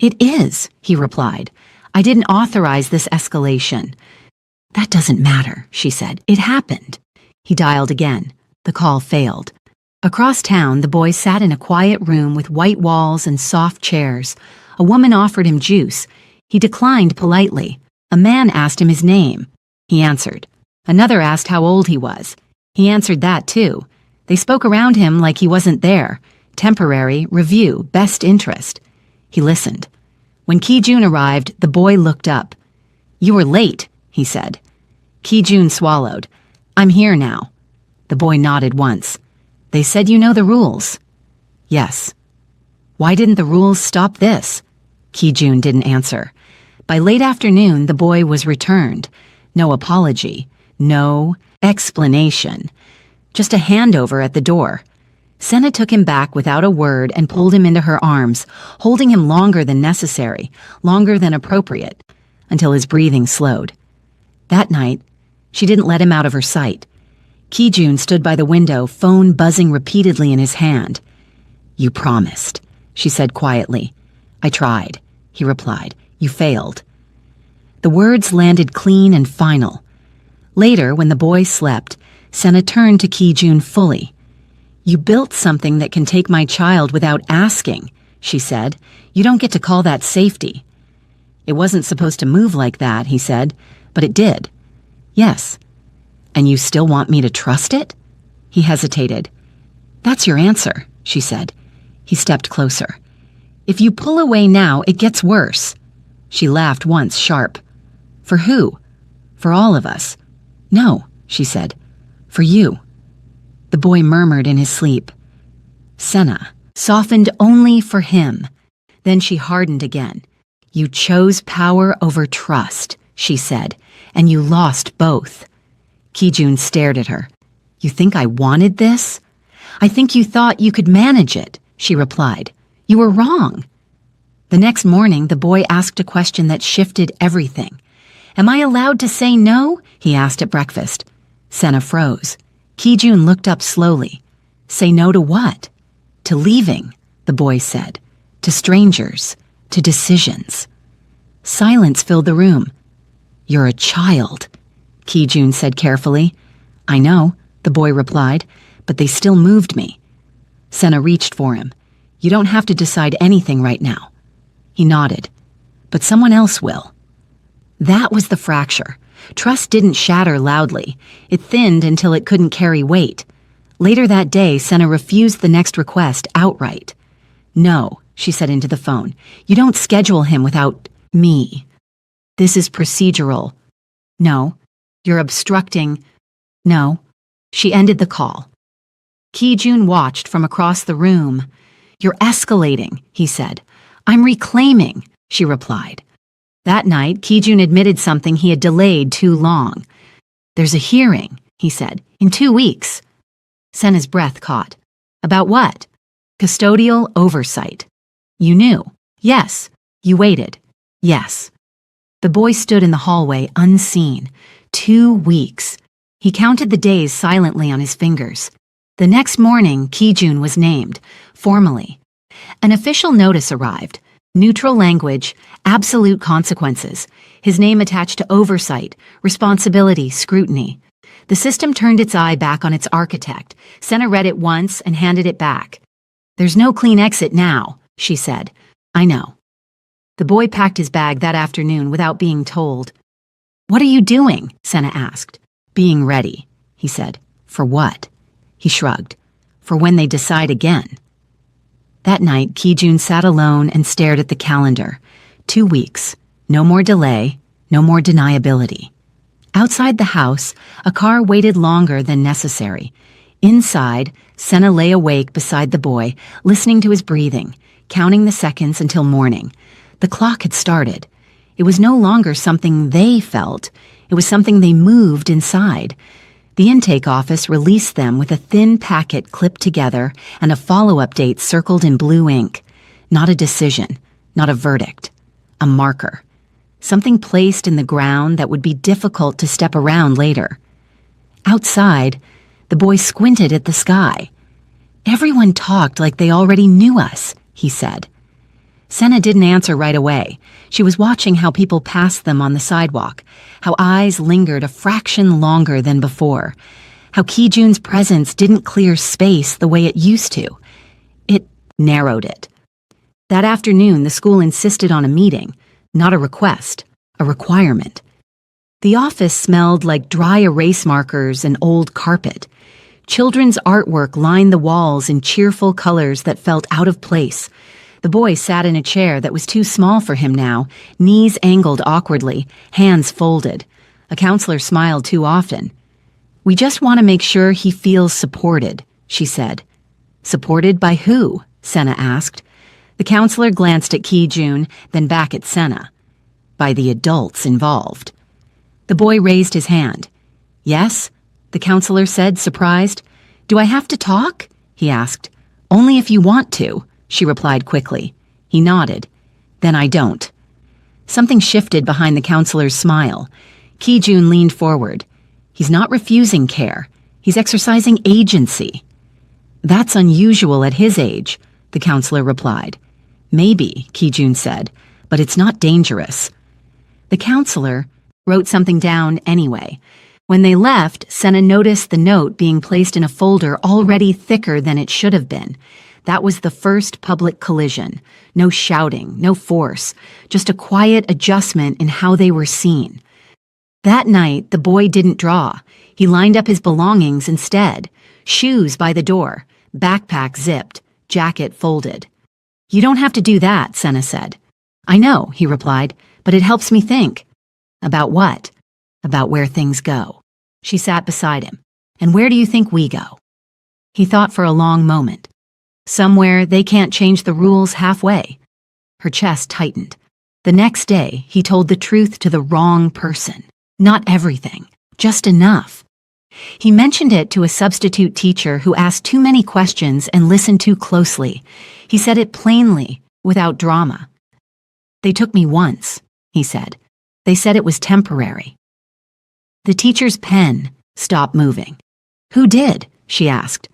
It is, he replied. I didn't authorize this escalation. That doesn't matter, she said. It happened. He dialed again. The call failed. Across town, the boy sat in a quiet room with white walls and soft chairs. A woman offered him juice. He declined politely. A man asked him his name. He answered. Another asked how old he was. He answered that too. They spoke around him like he wasn't there. Temporary, review, best interest. He listened. When Ki-jun arrived, the boy looked up. You were late, he said. Ki-jun swallowed. I'm here now. The boy nodded once. They said you know the rules. Yes. Why didn't the rules stop this? Ki-jun didn't answer. By late afternoon, the boy was returned. No apology. No explanation. Just a handover at the door. Senna took him back without a word and pulled him into her arms, holding him longer than necessary, longer than appropriate, until his breathing slowed. That night, she didn't let him out of her sight. Ki-jun stood by the window, phone buzzing repeatedly in his hand. You promised, she said quietly. I tried, he replied. You failed. The words landed clean and final. Later, when the boy slept, Senna turned to Ki-jun fully. "You built something that can take my child without asking," she said. "You don't get to call that safety." "It wasn't supposed to move like that," he said, "but it did." "Yes." "And you still want me to trust it?" He hesitated. "That's your answer," she said. He stepped closer. "If you pull away now, it gets worse." She laughed once, sharp. "For who?" "For all of us." "No," she said. "For you." The boy murmured in his sleep. Senna, softened only for him. Then she hardened again. "You chose power over trust," she said, "and you lost both." Ki-jun stared at her. "You think I wanted this?" "I think you thought you could manage it," she replied. "You were wrong." The next morning, the boy asked a question that shifted everything. "Am I allowed to say no?" he asked at breakfast. Senna froze. Ki-jun looked up slowly. "Say no to what?" "To leaving," the boy said. "To strangers. To decisions." Silence filled the room. "You're a child," Ki-jun said carefully. "I know," the boy replied, "but they still moved me." Senna reached for him. "You don't have to decide anything right now." He nodded. "But someone else will." That was the fracture. Trust didn't shatter loudly. It thinned until it couldn't carry weight. Later that day, Senna refused the next request outright. "No," she said into the phone. "You don't schedule him without me. This is procedural." "No." "You're obstructing." "No." She ended the call. Ki-jun watched from across the room. "You're escalating," he said. "I'm reclaiming," she replied. That night, Ki-jun admitted something he had delayed too long. "There's a hearing," he said, "in 2 weeks." Senna's breath caught. "About what?" "Custodial oversight." "You knew?" "Yes." "You waited?" "Yes." The boy stood in the hallway, unseen. 2 weeks. He counted the days silently on his fingers. The next morning, Ki-jun was named, formally. An official notice arrived. Neutral language, absolute consequences. His name attached to oversight, responsibility, scrutiny. The system turned its eye back on its architect. Senna read it once and handed it back. "There's no clean exit now," she said. "I know." The boy packed his bag that afternoon without being told. "What are you doing?" Senna asked. "Being ready," he said. "For what?" He shrugged. "For when they decide again." That night, Ki-jun sat alone and stared at the calendar. 2 weeks. No more delay, no more deniability. Outside the house, a car waited longer than necessary. Inside, Senna lay awake beside the boy, listening to his breathing, counting the seconds until morning. The clock had started. It was no longer something they felt. It was something they moved inside. The intake office released them with a thin packet clipped together and a follow-up date circled in blue ink. Not a decision, not a verdict. A marker. Something placed in the ground that would be difficult to step around later. Outside, the boy squinted at the sky. "Everyone talked like they already knew us," he said. Senna didn't answer right away. She was watching how people passed them on the sidewalk, how eyes lingered a fraction longer than before, how Ki-jun's presence didn't clear space the way it used to. It narrowed it. That afternoon, the school insisted on a meeting, not a request, a requirement. The office smelled like dry erase markers and old carpet. Children's artwork lined the walls in cheerful colors that felt out of place. The boy sat in a chair that was too small for him now, knees angled awkwardly, hands folded. A counselor smiled too often. "We just want to make sure he feels supported," she said. "Supported by who?" Senna asked. The counselor glanced at Ki-jun, then back at Senna. "By the adults involved." The boy raised his hand. "Yes?" the counselor said, surprised. "Do I have to talk?" he asked. "Only if you want to," she replied quickly. He nodded. "Then I don't." Something shifted behind the counselor's smile. Ki-jun leaned forward. "He's not refusing care. He's exercising agency." "That's unusual at his age," the counselor replied. "Maybe," Ki-jun said, "but it's not dangerous." The counselor wrote something down anyway. When they left, Senna noticed the note being placed in a folder already thicker than it should have been. That was the first public collision. No shouting, no force, just a quiet adjustment in how they were seen. That night, the boy didn't draw. He lined up his belongings instead. Shoes by the door, backpack zipped, jacket folded. "You don't have to do that," Senna said. "I know," he replied, "but it helps me think." "About what?" "About where things go." She sat beside him. "And where do you think we go?" He thought for a long moment. "Somewhere they can't change the rules halfway." Her chest tightened. The next day, he told the truth to the wrong person. Not everything, just enough. He mentioned it to a substitute teacher who asked too many questions and listened too closely. He said it plainly, without drama. "They took me once," he said. "They said it was temporary." The teacher's pen stopped moving. "Who did?" she asked.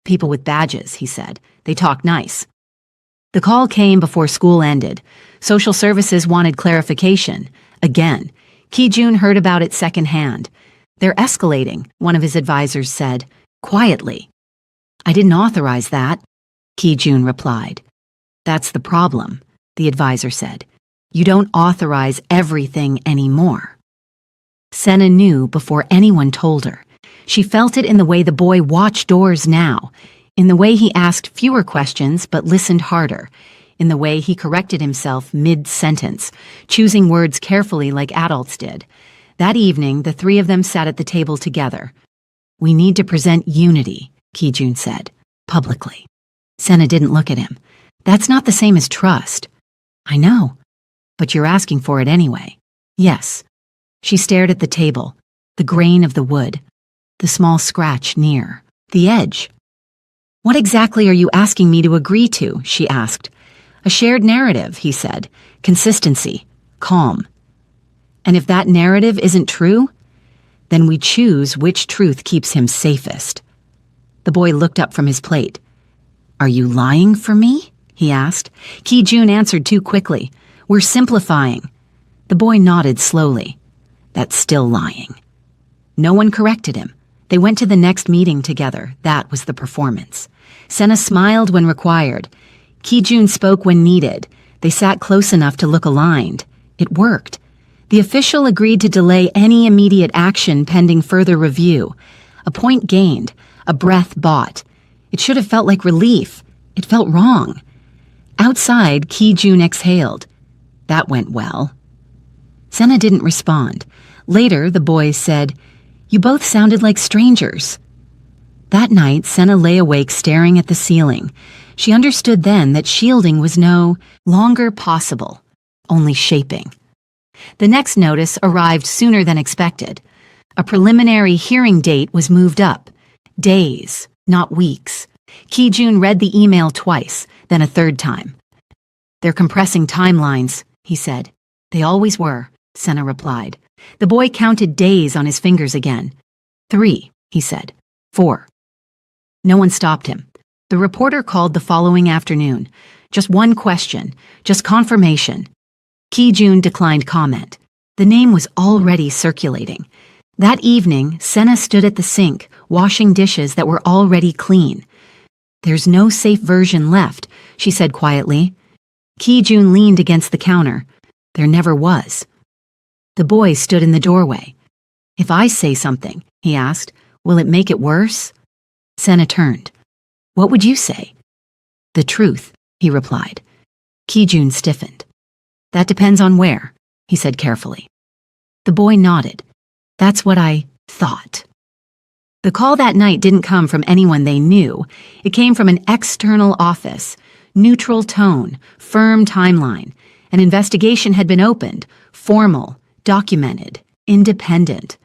"People with badges," he said. "They talk nice." The call came before school ended. Social services wanted clarification. Again, Ki-jun heard about it secondhand. "They're escalating," one of his advisors said, quietly. "I didn't authorize that," Ki-jun replied. "That's the problem," the advisor said. "You don't authorize everything anymore." Senna knew before anyone told her. She felt it in the way the boy watched doors now, in the way he asked fewer questions but listened harder, in the way he corrected himself mid-sentence, choosing words carefully like adults did. That evening, the three of them sat at the table together. "We need to present unity," Ki-jun said, publicly. Senna didn't look at him. "That's not the same as trust." "I know, but you're asking for it anyway." "Yes." She stared at the table, the grain of the wood, the small scratch near, the edge. "What exactly are you asking me to agree to?" she asked. "A shared narrative," he said. "Consistency. Calm. And if that narrative isn't true, then we choose which truth keeps him safest." The boy looked up from his plate. "Are you lying for me?" he asked. Ki-jun answered too quickly. "We're simplifying." The boy nodded slowly. "That's still lying." No one corrected him. They went to the next meeting together. That was the performance. Senna smiled when required. Ki-jun spoke when needed. They sat close enough to look aligned. It worked. The official agreed to delay any immediate action pending further review. A point gained, a breath bought. It should have felt like relief. It felt wrong. Outside, Ki-jun exhaled. That went well. Senna didn't respond. Later, the boys said, "You both sounded like strangers." That night, Senna lay awake staring at the ceiling. She understood then that shielding was no longer possible, only shaping. The next notice arrived sooner than expected. A preliminary hearing date was moved up. Days, not weeks. Ki-jun read the email twice, then a third time. "They're compressing timelines," he said. "They always were," Senna replied. The boy counted days on his fingers again. 3, he said. 4. No one stopped him. The reporter called the following afternoon. Just one question, just confirmation. Ki-jun declined comment. The name was already circulating. That evening, Senna stood at the sink, washing dishes that were already clean. "There's no safe version left," she said quietly. Ki-jun leaned against the counter. "There never was." The boy stood in the doorway. "If I say something," he asked, "will it make it worse?" Senna turned. "What would you say?" "The truth," he replied. Ki-jun stiffened. "That depends on where," he said carefully. The boy nodded. "That's what I thought." The call that night didn't come from anyone they knew. It came from an external office. Neutral tone, firm timeline. An investigation had been opened, formal, documented, independent.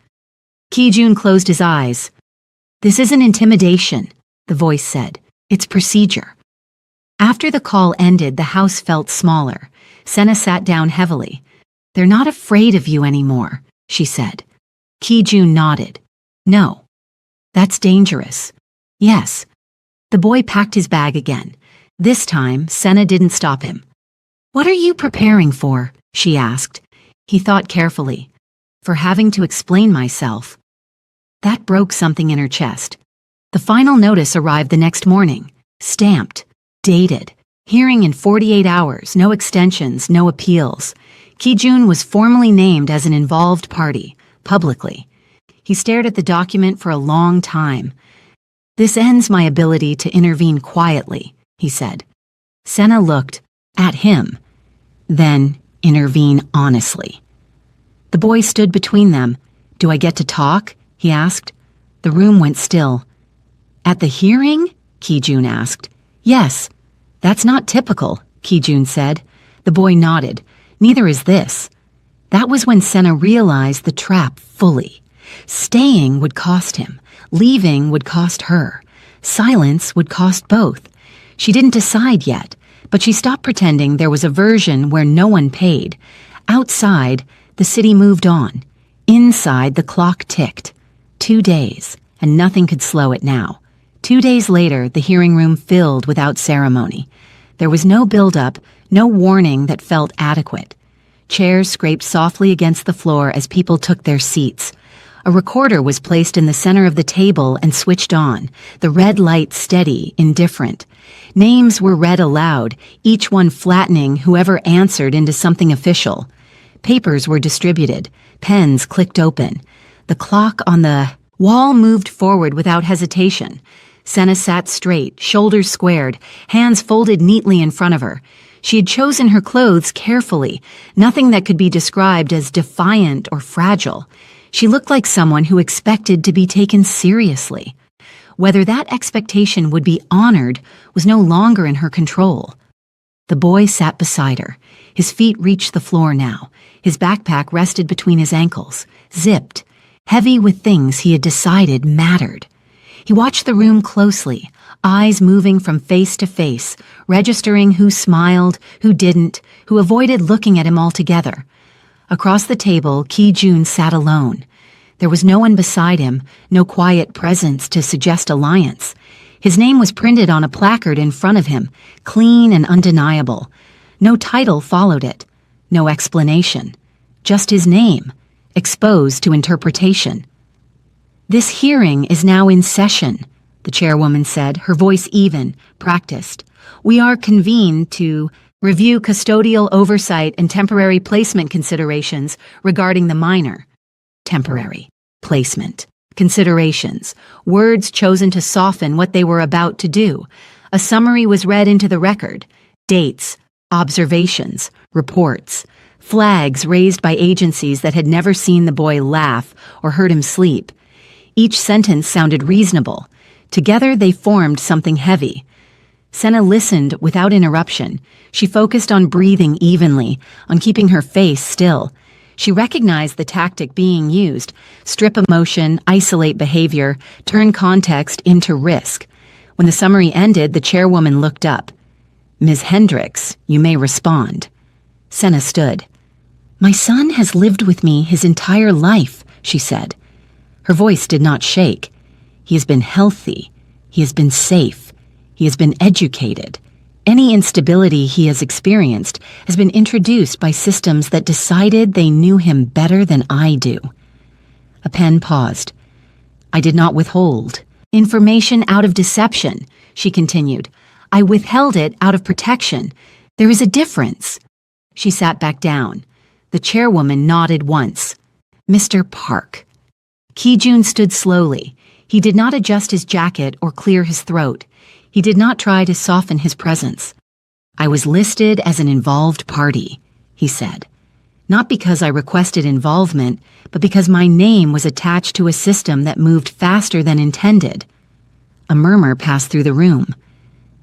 Ki-jun closed his eyes. "This isn't intimidation," the voice said. "It's procedure." After the call ended, the house felt smaller. Senna sat down heavily. "They're not afraid of you anymore," she said. Ki-jun nodded. "No." "That's dangerous." "Yes." The boy packed his bag again. This time, Senna didn't stop him. "What are you preparing for?" she asked. He thought carefully. For having to explain myself. That broke something in her chest. The final notice arrived the next morning. Stamped. Dated. Hearing in 48 hours, no extensions, no appeals. Ki-jun was formally named as an involved party, publicly. He stared at the document for a long time. This ends my ability to intervene quietly, he said. Senna looked at him, then intervene honestly. The boy stood between them. Do I get to talk? He asked. The room went still. At the hearing? Ki-jun asked. Yes. That's not typical, Ki-jun said. The boy nodded. Neither is this. That was when Senna realized the trap fully. Staying would cost him. Leaving would cost her. Silence would cost both. She didn't decide yet, but she stopped pretending there was a version where no one paid. Outside, the city moved on. Inside, the clock ticked. 2 days, and nothing could slow it now. 2 days later, the hearing room filled without ceremony. There was no build-up, no warning that felt adequate. Chairs scraped softly against the floor as people took their seats. A recorder was placed in the center of the table and switched on, the red light steady, indifferent. Names were read aloud, each one flattening whoever answered into something official. Papers were distributed, pens clicked open. The clock on the wall moved forward without hesitation. Senna sat straight, shoulders squared, hands folded neatly in front of her. She had chosen her clothes carefully, nothing that could be described as defiant or fragile. She looked like someone who expected to be taken seriously. Whether that expectation would be honored was no longer in her control. The boy sat beside her. His feet reached the floor now. His backpack rested between his ankles, zipped, heavy with things he had decided mattered. He watched the room closely, eyes moving from face to face, registering who smiled, who didn't, who avoided looking at him altogether. Across the table, Ki-jun sat alone. There was no one beside him, no quiet presence to suggest alliance. His name was printed on a placard in front of him, clean and undeniable. No title followed it, no explanation. Just his name, exposed to interpretation. This hearing is now in session, the chairwoman said, her voice even, practiced. We are convened to review custodial oversight and temporary placement considerations regarding the minor. Temporary placement considerations, words chosen to soften what they were about to do. A summary was read into the record. Dates, observations, reports, flags raised by agencies that had never seen the boy laugh or heard him sleep. Each sentence sounded reasonable. Together they formed something heavy. Senna listened without interruption. She focused on breathing evenly, on keeping her face still. She recognized the tactic being used: strip emotion, isolate behavior, turn context into risk. When the summary ended, the chairwoman looked up. Ms. Hendricks, you may respond. Senna stood. My son has lived with me his entire life, she said. Her voice did not shake. He has been healthy. He has been safe. He has been educated. Any instability he has experienced has been introduced by systems that decided they knew him better than I do. A pen paused. I did not withhold information out of deception, she continued. I withheld it out of protection. There is a difference. She sat back down. The chairwoman nodded once. Mr. Park. Ki-jun stood slowly. He did not adjust his jacket or clear his throat. He did not try to soften his presence. I was listed as an involved party, he said. Not because I requested involvement, but because my name was attached to a system that moved faster than intended. A murmur passed through the room.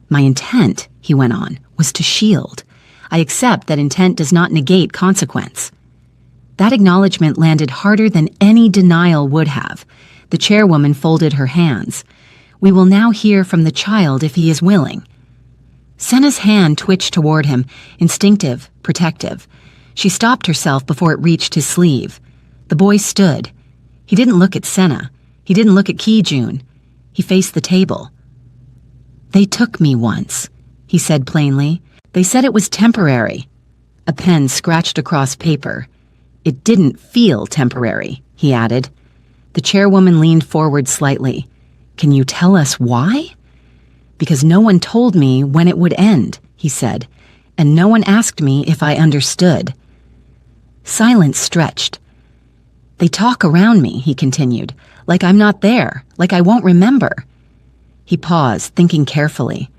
My intent, he went on, was to shield. I accept that intent does not negate consequence. That acknowledgement landed harder than any denial would have. The chairwoman folded her hands. We will now hear from the child if he is willing. Senna's hand twitched toward him, instinctive, protective. She stopped herself before it reached his sleeve. The boy stood. He didn't look at Senna. He didn't look at Ki-jun. He faced the table. They took me once, he said plainly. They said it was temporary. A pen scratched across paper. It didn't feel temporary, he added. The chairwoman leaned forward slightly. Can you tell us why? Because no one told me when it would end, he said, and no one asked me if I understood. Silence stretched. They talk around me, he continued, like I'm not there, like I won't remember. He paused, thinking carefully.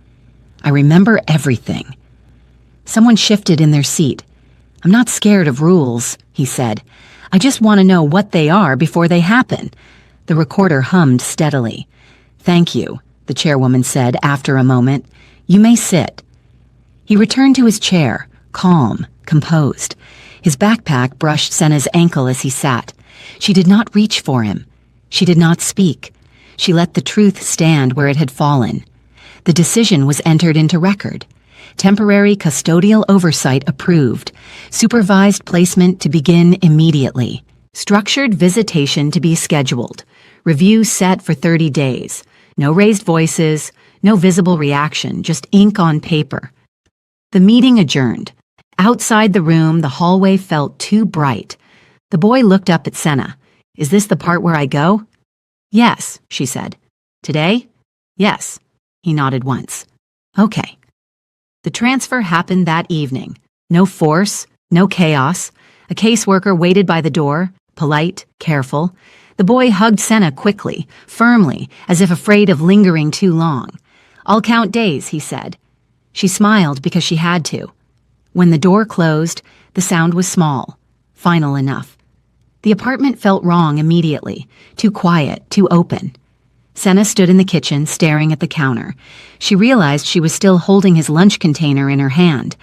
I remember everything. Someone shifted in their seat. I'm not scared of rules, he said. I just want to know what they are before they happen. The recorder hummed steadily. Thank you, the chairwoman said after a moment. You may sit. He returned to his chair, calm, composed. His backpack brushed Senna's ankle as he sat. She did not reach for him. She did not speak. She let the truth stand where it had fallen. The decision was entered into record. Temporary custodial oversight approved. Supervised placement to begin immediately. Structured visitation to be scheduled. Review set for 30 days. No raised voices, no visible reaction, just ink on paper. The meeting adjourned. Outside the room, the hallway felt too bright. The boy looked up at Senna. Is this the part where I go? Yes, she said. Today? Yes. He nodded once. Okay. The transfer happened that evening. No force, no chaos. A caseworker waited by the door, polite, careful. The boy hugged Senna quickly, firmly, as if afraid of lingering too long. I'll count days, he said. She smiled because she had to. When the door closed, the sound was small, final enough. The apartment felt wrong immediately, too quiet, too open. Senna stood in the kitchen, staring at the counter. She realized she was still holding his lunch container in her hand.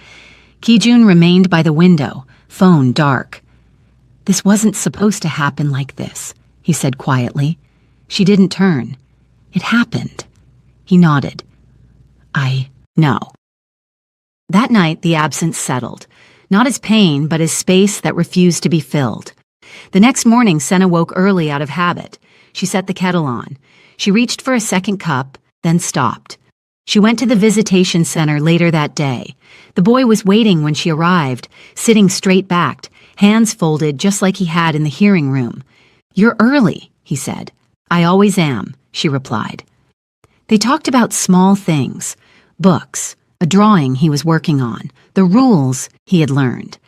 Ki-jun remained by the window, phone dark. This wasn't supposed to happen like this, he said quietly. She didn't turn. It happened. He nodded. I know. That night, the absence settled. Not as pain, but as space that refused to be filled. The next morning, Senna woke early out of habit. She set the kettle on. She reached for a second cup, then stopped. She went to the visitation center later that day. The boy was waiting when she arrived, sitting straight-backed, hands folded just like he had in the hearing room. You're early, he said. I always am, she replied. They talked about small things, books, a drawing he was working on, the rules he had learned.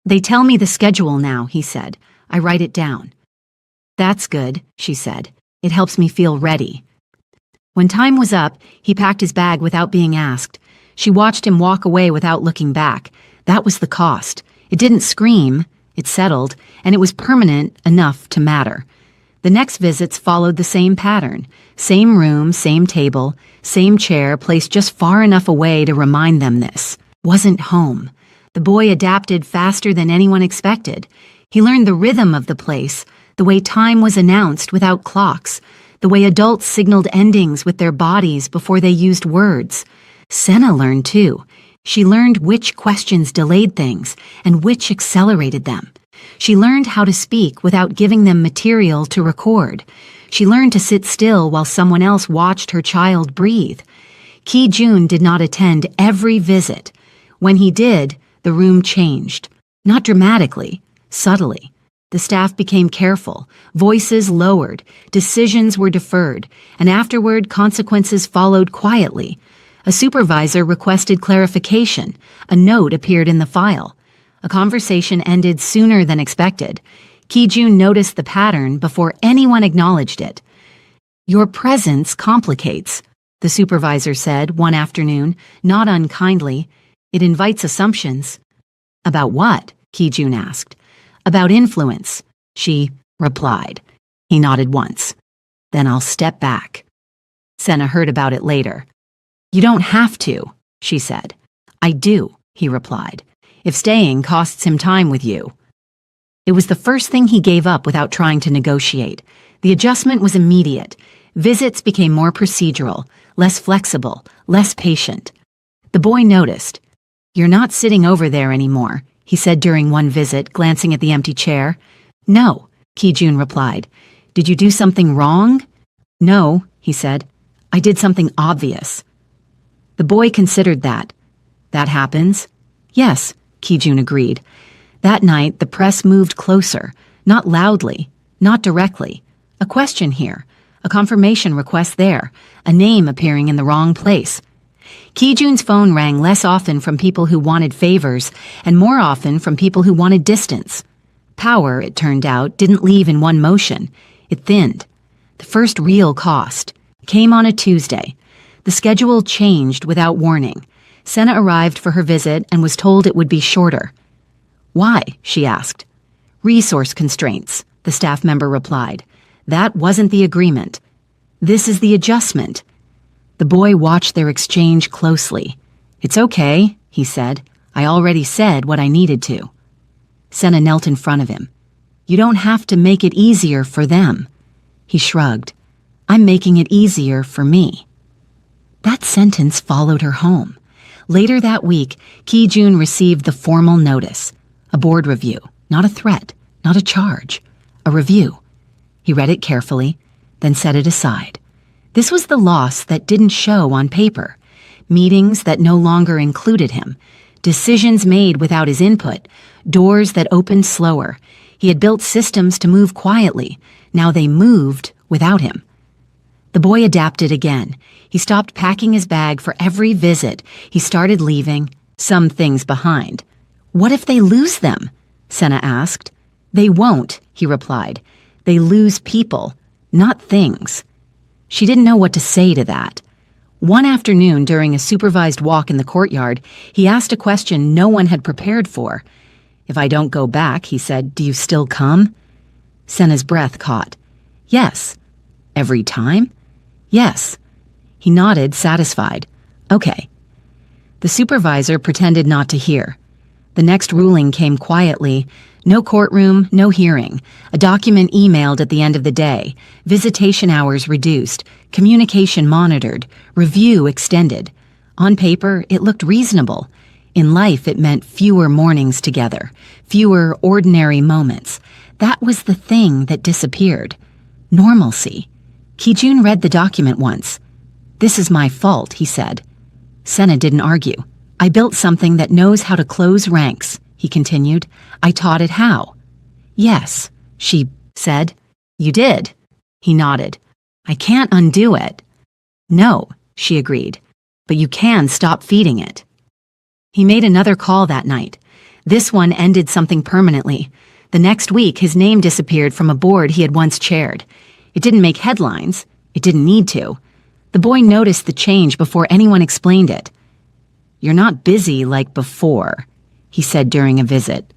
They tell me the schedule now, he said. I write it down. That's good, she said. It helps me feel ready. When time was up, he packed his bag without being asked. She watched him walk away without looking back. That was the cost. It didn't scream, it settled, and it was permanent enough to matter. The next visits followed the same pattern. Same room, same table, same chair placed just far enough away to remind them this wasn't home. The boy adapted faster than anyone expected. He learned the rhythm of the place, the way time was announced without clocks, the way adults signaled endings with their bodies before they used words. Senna learned too. She learned which questions delayed things and which accelerated them. She learned how to speak without giving them material to record. She learned to sit still while someone else watched her child breathe. Ki-jun did not attend every visit. When he did, the room changed. Not dramatically, subtly. The staff became careful, voices lowered, decisions were deferred, and afterward consequences followed quietly. A supervisor requested clarification. A note appeared in the file. A conversation ended sooner than expected. Ki-jun noticed the pattern before anyone acknowledged it. Your presence complicates, the supervisor said one afternoon, not unkindly. It invites assumptions. About what? Ki-jun asked. About influence, she replied. He nodded once. Then I'll step back. Senna heard about it later. You don't have to, she said. I do, he replied. If staying costs him time with you. It was the first thing he gave up without trying to negotiate. The adjustment was immediate. Visits became more procedural, less flexible, less patient. The boy noticed. You're not sitting over there anymore, he said during one visit, glancing at the empty chair. No, Ki-jun replied. Did you do something wrong? No, he said. I did something obvious. The boy considered that. That happens? Yes, Ki-jun agreed. That night, the press moved closer, not loudly, not directly. A question here, a confirmation request there, a name appearing in the wrong place. Ki-jun's phone rang less often from people who wanted favors and more often from people who wanted distance. Power, it turned out, didn't leave in one motion. It thinned. The first real cost came on a Tuesday. The schedule changed without warning. Senna arrived for her visit and was told it would be shorter. Why? She asked. Resource constraints, the staff member replied. That wasn't the agreement. This is the adjustment. The boy watched their exchange closely. It's okay, he said. I already said what I needed to. Senna knelt in front of him. You don't have to make it easier for them. He shrugged. I'm making it easier for me. That sentence followed her home. Later that week, Ki-jun received the formal notice. A board review, not a threat, not a charge. A review. He read it carefully, then set it aside. This was the loss that didn't show on paper. Meetings that no longer included him. Decisions made without his input. Doors that opened slower. He had built systems to move quietly. Now they moved without him. The boy adapted again. He stopped packing his bag for every visit. He started leaving some things behind. What if they lose them? Senna asked. They won't, he replied. They lose people, not things. She didn't know what to say to that. One afternoon, during a supervised walk in the courtyard, he asked a question no one had prepared for. If I don't go back, he said, do you still come? Senna's breath caught. Yes. Every time? Yes. He nodded, satisfied. Okay. The supervisor pretended not to hear. The next ruling came quietly. No courtroom, no hearing. A document emailed at the end of the day. Visitation hours reduced. Communication monitored. Review extended. On paper, it looked reasonable. In life, it meant fewer mornings together. Fewer ordinary moments. That was the thing that disappeared. Normalcy. Ki-jun read the document once. This is my fault, he said. Senna didn't argue. I built something that knows how to close ranks, he continued. I taught it how. Yes, she said. You did. He nodded. I can't undo it. No, she agreed. But you can stop feeding it. He made another call that night. This one ended something permanently. The next week, his name disappeared from a board he had once chaired. It didn't make headlines. It didn't need to. The boy noticed the change before anyone explained it. You're not busy like before, he said during a visit.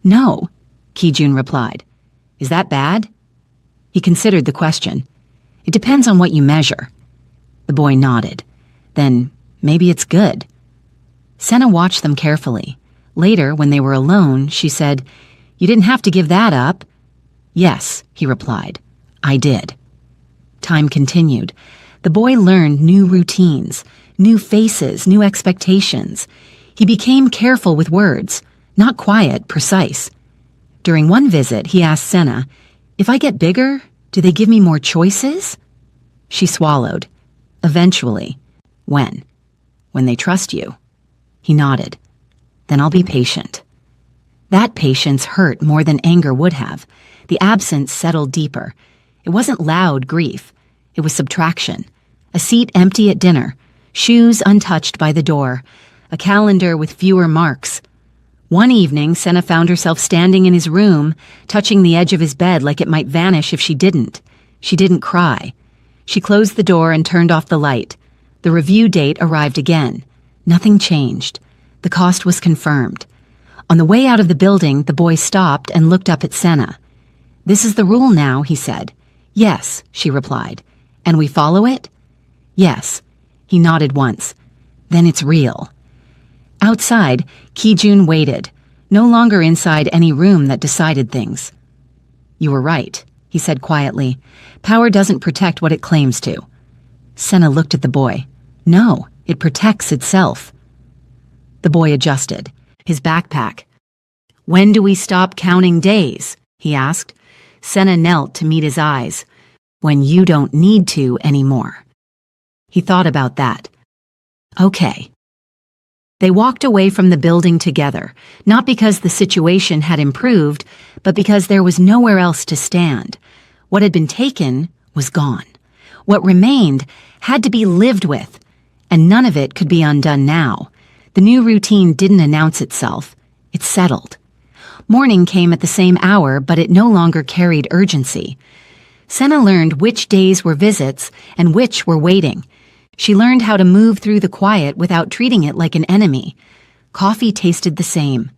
No, Ki-jun replied. Is that bad? He considered the question. It depends on what you measure. The boy nodded. Then maybe it's good. Senna watched them carefully. Later, when they were alone, she said, You didn't have to give that up. Yes, he replied. I did. Time continued. The boy learned new routines, new faces, new expectations. He became careful with words, not quiet, precise. During one visit, he asked Senna, If I get bigger, do they give me more choices? She swallowed. Eventually. When? When they trust you. He nodded. Then I'll be patient. That patience hurt more than anger would have. The absence settled deeper. It wasn't loud grief. It was subtraction. A seat empty at dinner, shoes untouched by the door, a calendar with fewer marks. One evening, Senna found herself standing in his room, touching the edge of his bed like it might vanish if she didn't. She didn't cry. She closed the door and turned off the light. The review date arrived again. Nothing changed. The cost was confirmed. On the way out of the building, the boy stopped and looked up at Senna. This is the rule now, he said. Yes, she replied. And we follow it? Yes. He nodded once. Then it's real. Outside, Ki-jun waited, no longer inside any room that decided things. You were right, he said quietly. Power doesn't protect what it claims to. Senna looked at the boy. No, it protects itself. The boy adjusted, his backpack. When do we stop counting days? He asked. Senna knelt to meet his eyes. When you don't need to anymore. He thought about that. Okay. They walked away from the building together, not because the situation had improved, but because there was nowhere else to stand. What had been taken was gone. What remained had to be lived with, and none of it could be undone now. The new routine didn't announce itself. It settled. Morning came at the same hour, but it no longer carried urgency. Senna learned which days were visits and which were waiting. She learned how to move through the quiet without treating it like an enemy. Coffee tasted the same.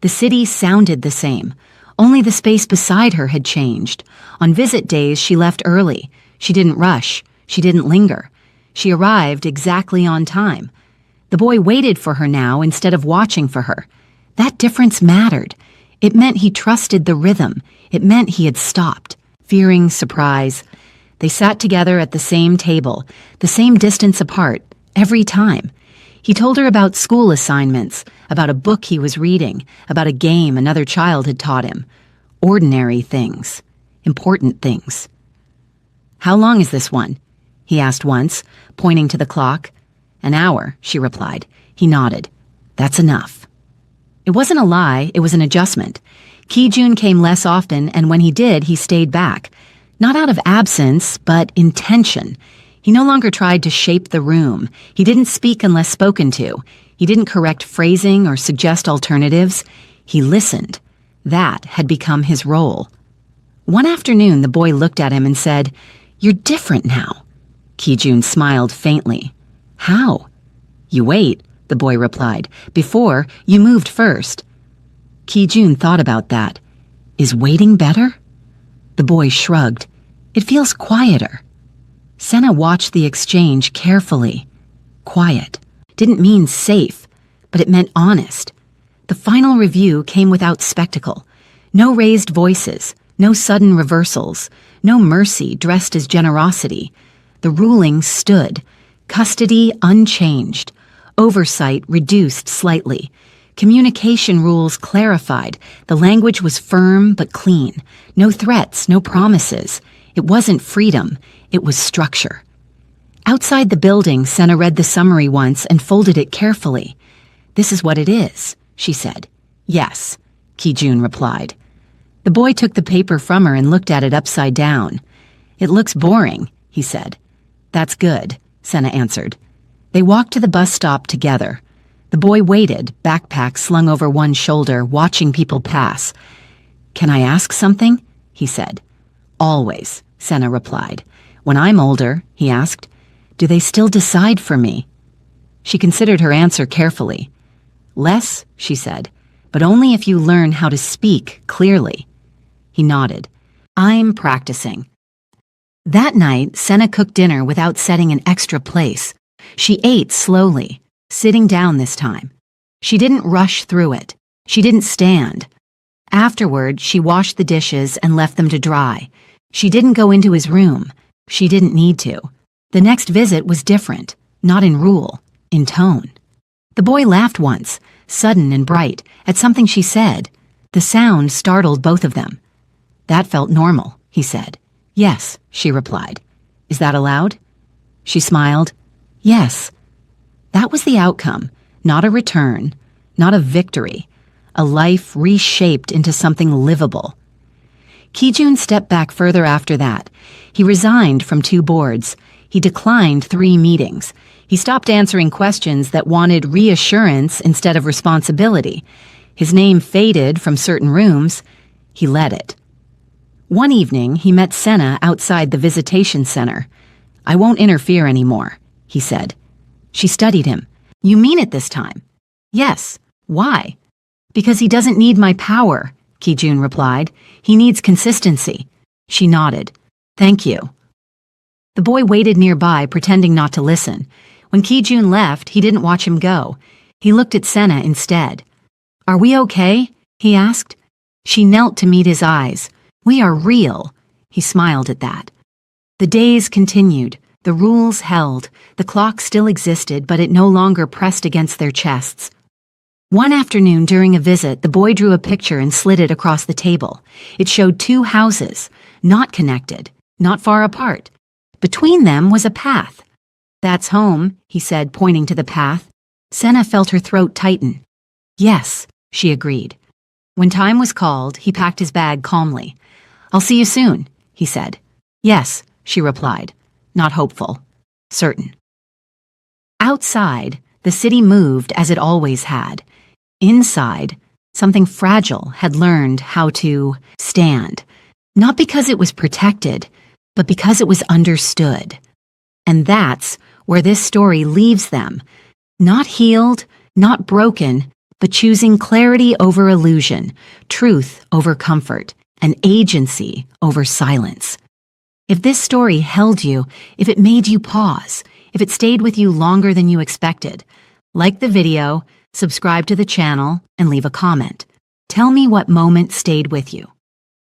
The city sounded the same. Only the space beside her had changed. On visit days, she left early. She didn't rush. She didn't linger. She arrived exactly on time. The boy waited for her now instead of watching for her. That difference mattered. It meant he trusted the rhythm. It meant he had stopped, fearing surprise. They sat together at the same table, the same distance apart, every time. He told her about school assignments, about a book he was reading, about a game another child had taught him. Ordinary things. Important things. "How long is this one?" he asked once, pointing to the clock. "An hour," she replied. He nodded. "That's enough." It wasn't a lie, it was an adjustment. Ki-jun came less often, and when he did, he stayed back. Not out of absence, but intention. He no longer tried to shape the room. He didn't speak unless spoken to. He didn't correct phrasing or suggest alternatives. He listened. That had become his role. One afternoon, the boy looked at him and said, "You're different now." Ki-jun smiled faintly. "How?" "You wait," the boy replied. "Before, you moved first." Ki-jun thought about that. Is waiting better? The boy shrugged. "It feels quieter." Senna watched the exchange carefully. Quiet. Didn't mean safe, but it meant honest. The final review came without spectacle. No raised voices, no sudden reversals, no mercy dressed as generosity. The ruling stood. Custody unchanged. Oversight reduced slightly. Communication rules clarified. The language was firm but clean. No threats, no promises. It wasn't freedom. It was structure. Outside the building, Senna read the summary once and folded it carefully. "This is what it is," she said. "Yes," Ki-jun replied. The boy took the paper from her and looked at it upside down. "It looks boring," he said. "That's good," Senna answered. They walked to the bus stop together. The boy waited, backpack slung over one shoulder, watching people pass. "Can I ask something?" he said. "Always," Senna replied. "When I'm older," he asked, "do they still decide for me?" She considered her answer carefully. "Less," she said, "but only if you learn how to speak clearly." He nodded. "I'm practicing." That night, Senna cooked dinner without setting an extra place. She ate slowly, sitting down this time. She didn't rush through it. She didn't stand. Afterward, she washed the dishes and left them to dry. She didn't go into his room. She didn't need to. The next visit was different, not in rule, in tone. The boy laughed once, sudden and bright, at something she said. The sound startled both of them. "That felt normal," he said. "Yes," she replied. "Is that allowed?" She smiled. "Yes." That was the outcome, not a return, not a victory, a life reshaped into something livable. Ki-jun stepped back further after that. He resigned from 2 boards. He declined 3 meetings. He stopped answering questions that wanted reassurance instead of responsibility. His name faded from certain rooms. He let it. One evening, he met Senna outside the visitation center. "I won't interfere anymore," he said. She studied him. "You mean it this time?" "Yes." "Why?" "Because he doesn't need my power," Ki-jun replied. "He needs consistency." She nodded. "Thank you." The boy waited nearby, pretending not to listen. When Ki-jun left, he didn't watch him go. He looked at Senna instead. "Are we okay?" he asked. She knelt to meet his eyes. "We are real." He smiled at that. The days continued. The rules held. The clock still existed, but it no longer pressed against their chests. One afternoon during a visit, the boy drew a picture and slid it across the table. It showed 2 houses, not connected, not far apart. Between them was a path. "That's home," he said, pointing to the path. Senna felt her throat tighten. Yes, she agreed. When time was called, he packed his bag calmly. I'll see you soon, he said. Yes, she replied, not hopeful, certain. Outside, the city moved as it always had. Inside, something fragile had learned how to stand, not because it was protected, but because it was understood. And that's where this story leaves them, not healed, not broken, but choosing clarity over illusion, truth over comfort, and agency over silence. If this story held you, if it made you pause, if it stayed with you longer than you expected, like the video, subscribe to the channel, and leave a comment. Tell me what moment stayed with you.